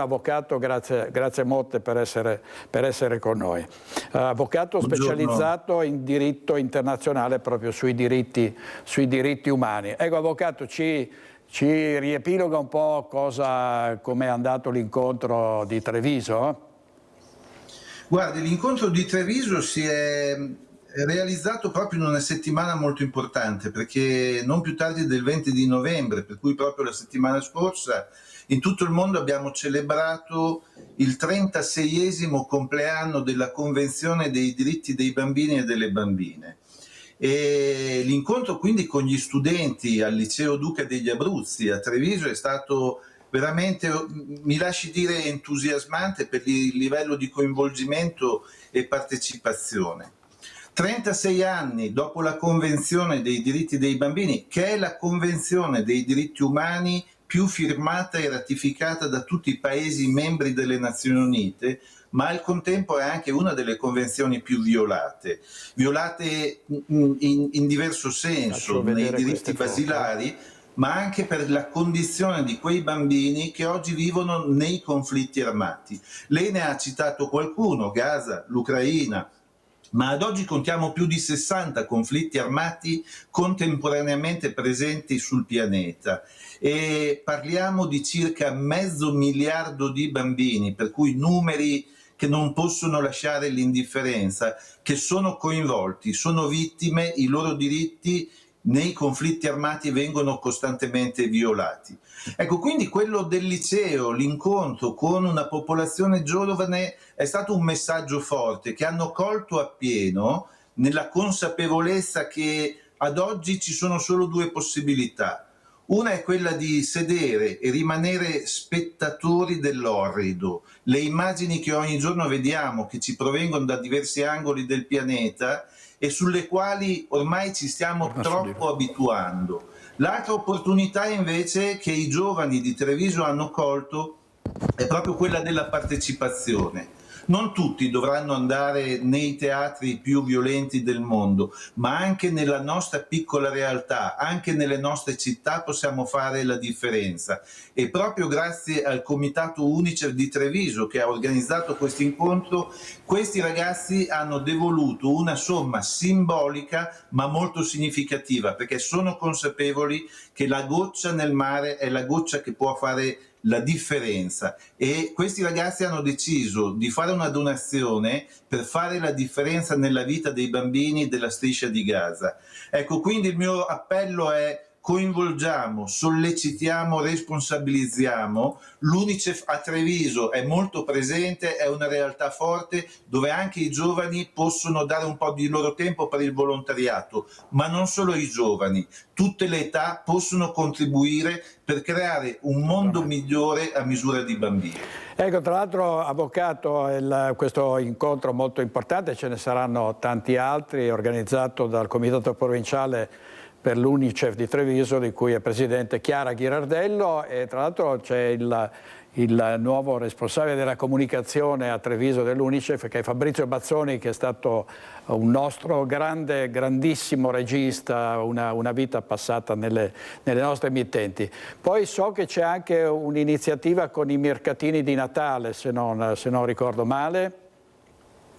Speaker 1: avvocato, grazie molte per essere con noi. Avvocato specializzato in diritto internazionale proprio sui diritti umani. Ecco, avvocato, ci riepiloga un po' come è andato l'incontro di Treviso?
Speaker 7: Guardi, l'incontro di Treviso si è realizzato proprio in una settimana molto importante, perché non più tardi del 20 di novembre, per cui proprio la settimana scorsa, in tutto il mondo abbiamo celebrato il 36esimo compleanno della Convenzione dei diritti dei bambini e delle bambine. E l'incontro quindi con gli studenti al Liceo Duca degli Abruzzi a Treviso è stato veramente, mi lasci dire, entusiasmante per il livello di coinvolgimento e partecipazione. 36 anni dopo la Convenzione dei diritti dei bambini, che è la Convenzione dei diritti umani più firmata e ratificata da tutti i Paesi membri delle Nazioni Unite, ma al contempo è anche una delle convenzioni più violate in diverso senso, nei diritti basilari, ma anche per la condizione di quei bambini che oggi vivono nei conflitti armati. Lei ne ha citato qualcuno, Gaza, l'Ucraina, ma ad oggi contiamo più di 60 conflitti armati contemporaneamente presenti sul pianeta e parliamo di circa 500 milioni di bambini, per cui numeri che non possono lasciare l'indifferenza, che sono coinvolti, sono vittime, i loro diritti nei conflitti armati vengono costantemente violati. Ecco, quindi quello del liceo, l'incontro con una popolazione giovane è stato un messaggio forte che hanno colto appieno nella consapevolezza che ad oggi ci sono solo due possibilità. Una è quella di sedere e rimanere spettatori dell'orrido. Le immagini che ogni giorno vediamo, che ci provengono da diversi angoli del pianeta e sulle quali ormai ci stiamo troppo abituando. L'altra opportunità invece che i giovani di Treviso hanno colto è proprio quella della partecipazione. Non tutti dovranno andare nei teatri più violenti del mondo, ma anche nella nostra piccola realtà, anche nelle nostre città possiamo fare la differenza. E proprio grazie al Comitato UNICEF di Treviso, che ha organizzato questo incontro, questi ragazzi hanno devoluto una somma simbolica ma molto significativa, perché sono consapevoli che la goccia nel mare è la goccia che può fare la differenza, e questi ragazzi hanno deciso di fare una donazione per fare la differenza nella vita dei bambini della striscia di Gaza. Ecco, quindi il mio appello è: coinvolgiamo, sollecitiamo, responsabilizziamo. L'UNICEF a Treviso è molto presente, è una realtà forte dove anche i giovani possono dare un po' di loro tempo per il volontariato, ma non solo i giovani, tutte le età possono contribuire per creare un mondo migliore a misura di bambini.
Speaker 1: Ecco, tra l'altro, avvocato, questo incontro molto importante, ce ne saranno tanti altri, organizzato dal Comitato Provinciale per l'UNICEF di Treviso, di cui è presidente Chiara Ghirardello, e tra l'altro c'è il nuovo responsabile della comunicazione a Treviso dell'UNICEF, che è Fabrizio Bazzoni, che è stato un nostro grandissimo regista, una vita passata nelle nostre emittenti. Poi so che c'è anche un'iniziativa con i mercatini di Natale, se non ricordo male.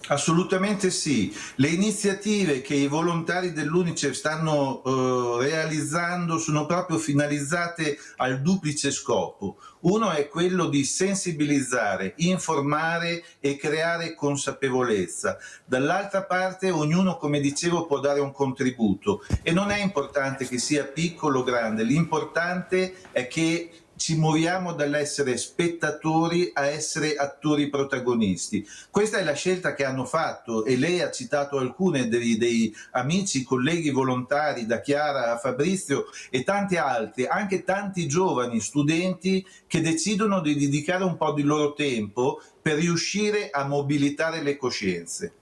Speaker 7: Assolutamente sì. Le iniziative che i volontari dell'UNICEF stanno realizzando sono proprio finalizzate al duplice scopo. Uno è quello di sensibilizzare, informare e creare consapevolezza. Dall'altra parte ognuno, come dicevo, può dare un contributo, e non è importante che sia piccolo o grande, l'importante è che ci muoviamo dall'essere spettatori a essere attori protagonisti. Questa è la scelta che hanno fatto, e lei ha citato alcune dei amici, colleghi volontari, da Chiara a Fabrizio e tanti altri, anche tanti giovani studenti che decidono di dedicare un po' di loro tempo per riuscire a mobilitare le coscienze.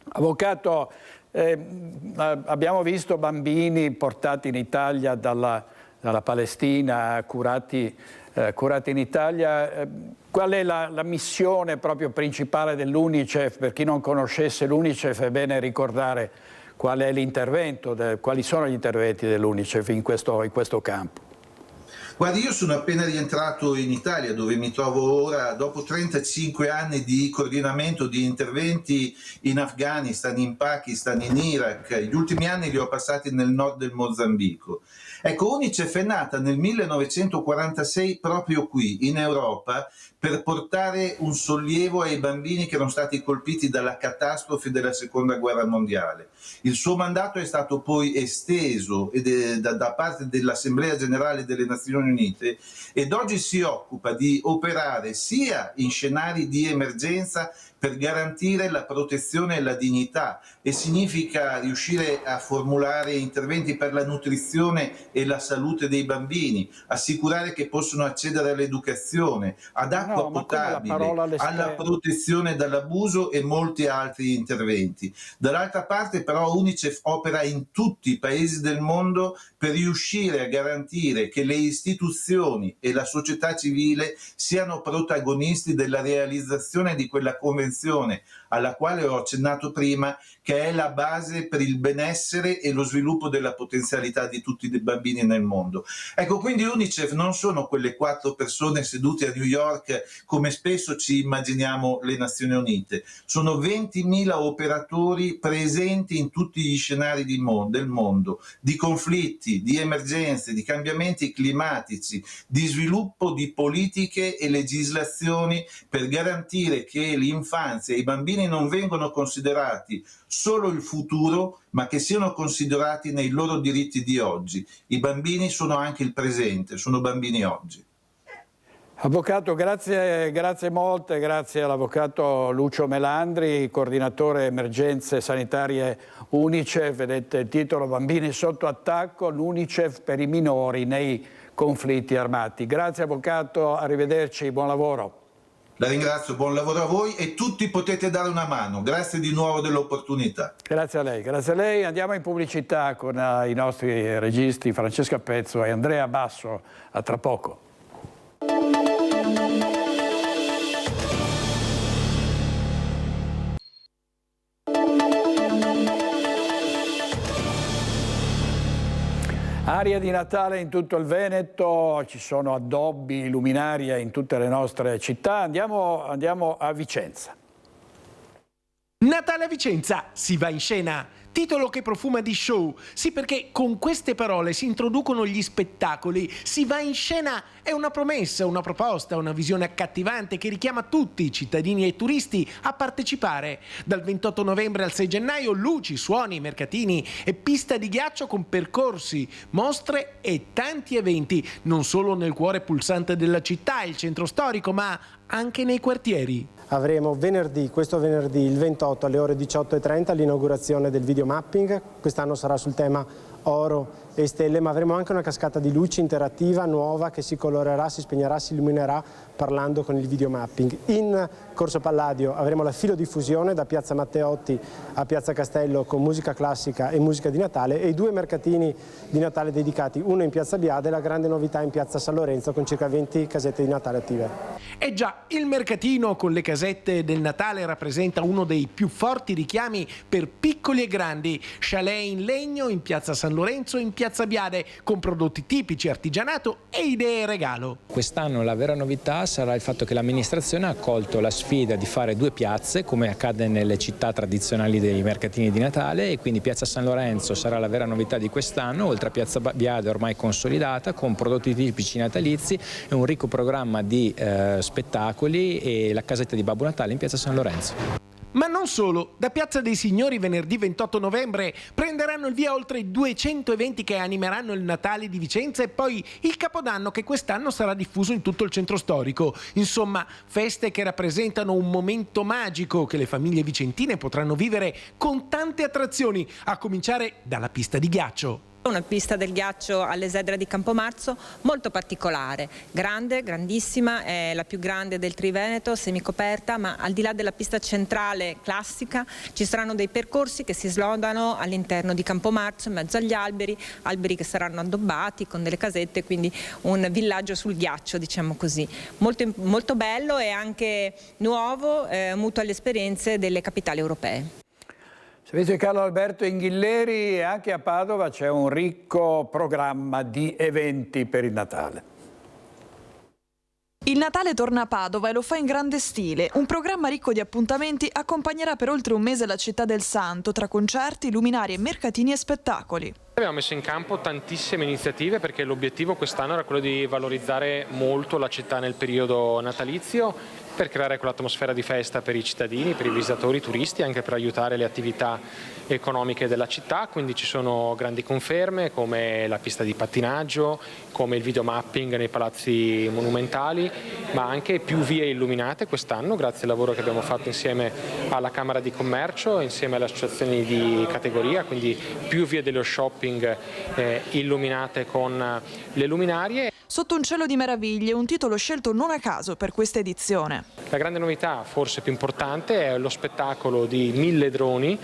Speaker 1: Avvocato, abbiamo visto bambini portati in Italia dalla Palestina, curati in Italia. Qual è la missione proprio principale dell'UNICEF? Per chi non conoscesse l'UNICEF è bene ricordare qual è l'intervento, quali sono gli interventi dell'UNICEF in questo campo.
Speaker 7: Guardi, io sono appena rientrato in Italia, dove mi trovo ora dopo 35 anni di coordinamento di interventi in Afghanistan, in Pakistan, in Iraq. Gli ultimi anni li ho passati nel nord del Mozambico. Ecco, UNICEF è nata nel 1946 proprio qui, in Europa, per portare un sollievo ai bambini che erano stati colpiti dalla catastrofe della Seconda Guerra Mondiale. Il suo mandato è stato poi esteso da parte dell'Assemblea Generale delle Nazioni Unite, ed oggi si occupa di operare sia in scenari di emergenza per garantire la protezione e la dignità, e significa riuscire a formulare interventi per la nutrizione e la salute dei bambini, assicurare che possono accedere all'educazione, ad acqua potabile, alla protezione dall'abuso e molti altri interventi. Dall'altra parte però UNICEF opera in tutti i paesi del mondo per riuscire a garantire che le istituzioni e la società civile siano protagonisti della realizzazione di quella convenzione alla quale ho accennato prima, che è la base per il benessere e lo sviluppo della potenzialità di tutti i bambini nel mondo. Ecco, quindi UNICEF non sono quelle 4 persone sedute a New York come spesso ci immaginiamo le Nazioni Unite, sono 20.000 operatori presenti in tutti gli scenari del mondo, di conflitti, di emergenze, di cambiamenti climatici, di sviluppo di politiche e legislazioni per garantire che l'infanzia e i bambini non vengono considerati solo il futuro, ma che siano considerati nei loro diritti di oggi. I bambini sono anche il presente, sono bambini oggi.
Speaker 1: Avvocato, grazie molte, grazie all'avvocato Lucio Melandri, coordinatore emergenze sanitarie UNICEF. Vedete il titolo: Bambini sotto attacco, l'UNICEF per i minori nei conflitti armati. Grazie avvocato, arrivederci, buon lavoro.
Speaker 7: La ringrazio, buon lavoro a voi, e tutti potete dare una mano. Grazie di nuovo dell'opportunità.
Speaker 1: Grazie a lei, grazie a lei. Andiamo in pubblicità con i nostri registi Francesca Pezzo e Andrea Basso. A tra poco. Aria di Natale in tutto il Veneto, ci sono addobbi, luminaria in tutte le nostre città. Andiamo a Vicenza.
Speaker 10: Natale a Vicenza, si va in scena. Titolo che profuma di show. Sì, perché con queste parole si introducono gli spettacoli. Si va in scena è una promessa, una proposta, una visione accattivante che richiama tutti, cittadini e turisti, a partecipare. Dal 28 novembre al 6 gennaio luci, suoni, mercatini e pista di ghiaccio con percorsi, mostre e tanti eventi, non solo nel cuore pulsante della città, il centro storico, ma anche nei quartieri.
Speaker 11: Avremo questo venerdì il 28 alle ore 18:30 l'inaugurazione del videomapping. Quest'anno sarà sul tema oro e stelle, ma avremo anche una cascata di luci interattiva nuova che si colorerà, si spegnerà, si illuminerà parlando con il videomapping. In Corso Palladio avremo la filodiffusione da Piazza Matteotti a Piazza Castello con musica classica e musica di Natale e i 2 mercatini di Natale dedicati, uno in Piazza Biada e la grande novità in Piazza San Lorenzo con circa 20 casette di Natale attive.
Speaker 10: E già, il mercatino con le casette del Natale rappresenta uno dei più forti richiami per piccoli e grandi. Chalet in legno in Piazza San Lorenzo e in Piazza Biade con prodotti tipici, artigianato e idee regalo.
Speaker 12: Quest'anno la vera novità sarà il fatto che l'amministrazione ha accolto la sfida di fare 2 piazze come accade nelle città tradizionali dei mercatini di Natale, e quindi Piazza San Lorenzo sarà la vera novità di quest'anno, oltre a Piazza Biade ormai consolidata con prodotti tipici natalizi e un ricco programma di spettacoli e la casetta di Babbo Natale in Piazza San Lorenzo.
Speaker 10: Ma non solo, da Piazza dei Signori venerdì 28 novembre prenderanno il via oltre 200 eventi che animeranno il Natale di Vicenza e poi il Capodanno che quest'anno sarà diffuso in tutto il centro storico. Insomma, feste che rappresentano un momento magico che le famiglie vicentine potranno vivere con tante attrazioni, a cominciare dalla pista di ghiaccio.
Speaker 14: Una pista del ghiaccio all'Esedra di Campomarzo molto particolare, grande, grandissima, è la più grande del Triveneto, semicoperta, ma al di là della pista centrale classica ci saranno dei percorsi che si slodano all'interno di Campomarzo in mezzo agli alberi che saranno addobbati con delle casette, quindi un villaggio sul ghiaccio, diciamo così. Molto bello e anche nuovo, mutuo alle esperienze delle capitali europee.
Speaker 1: Servizio di Carlo Alberto Inghilleri, e anche a Padova c'è un ricco programma di eventi per il Natale.
Speaker 25: Il Natale torna a Padova e lo fa in grande stile. Un programma ricco di appuntamenti accompagnerà per oltre un mese la città del Santo, tra concerti, luminari, mercatini e spettacoli.
Speaker 26: Abbiamo messo in campo tantissime iniziative perché l'obiettivo quest'anno era quello di valorizzare molto la città nel periodo natalizio, per creare quell'atmosfera di festa per i cittadini, per i visitatori, i turisti, anche per aiutare le attività economiche della città. Quindi ci sono grandi conferme come la pista di pattinaggio, come il videomapping nei palazzi monumentali, ma anche più vie illuminate quest'anno grazie al lavoro che abbiamo fatto insieme alla Camera di Commercio, insieme alle associazioni di categoria, quindi più vie dello shopping illuminate con le luminarie.
Speaker 25: Sotto un cielo di meraviglie, un titolo scelto non a caso per questa edizione.
Speaker 26: La grande novità, forse più importante, è lo spettacolo di 1000 droni,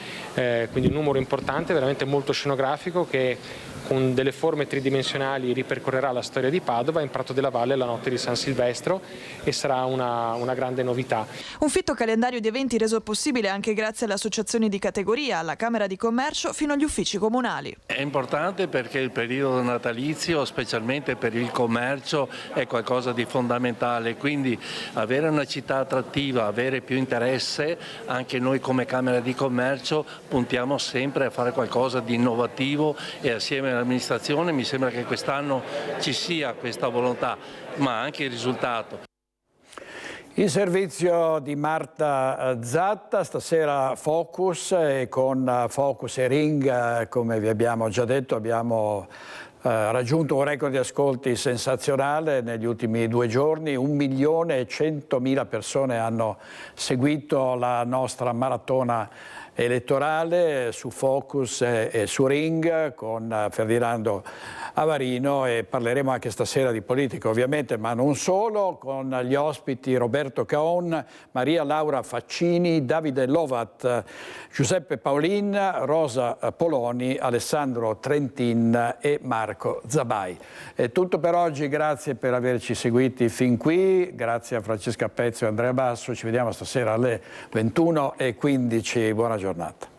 Speaker 26: quindi un numero importante, veramente molto scenografico, che con delle forme tridimensionali ripercorrerà la storia di Padova in Prato della Valle la notte di San Silvestro, e sarà una grande novità.
Speaker 25: Un fitto calendario di eventi reso possibile anche grazie alle associazioni di categoria, alla Camera di Commercio fino agli uffici comunali.
Speaker 27: È importante perché il periodo natalizio, specialmente per il commercio, è qualcosa di fondamentale, quindi avere una città attrattiva, avere più interesse, anche noi come Camera di Commercio puntiamo sempre a fare qualcosa di innovativo, e assieme all'amministrazione mi sembra che quest'anno ci sia questa volontà, ma anche il risultato.
Speaker 1: Il servizio di Marta Zatta, stasera Focus, e con Focus e Ring, come vi abbiamo già detto, abbiamo raggiunto un record di ascolti sensazionale negli ultimi 2 giorni. 1.100.000 persone hanno seguito la nostra maratona elettorale su Focus e su Ring con Ferdinando Avarino, e parleremo anche stasera di politica ovviamente, ma non solo, con gli ospiti Roberto Caon, Maria Laura Faccini, Davide Lovat, Giuseppe Paolin, Rosa Poloni, Alessandro Trentin e Marco Zabai. È tutto per oggi, grazie per averci seguiti fin qui, grazie a Francesca Pezzo e Andrea Basso, ci vediamo stasera alle 21:15, buona giornata.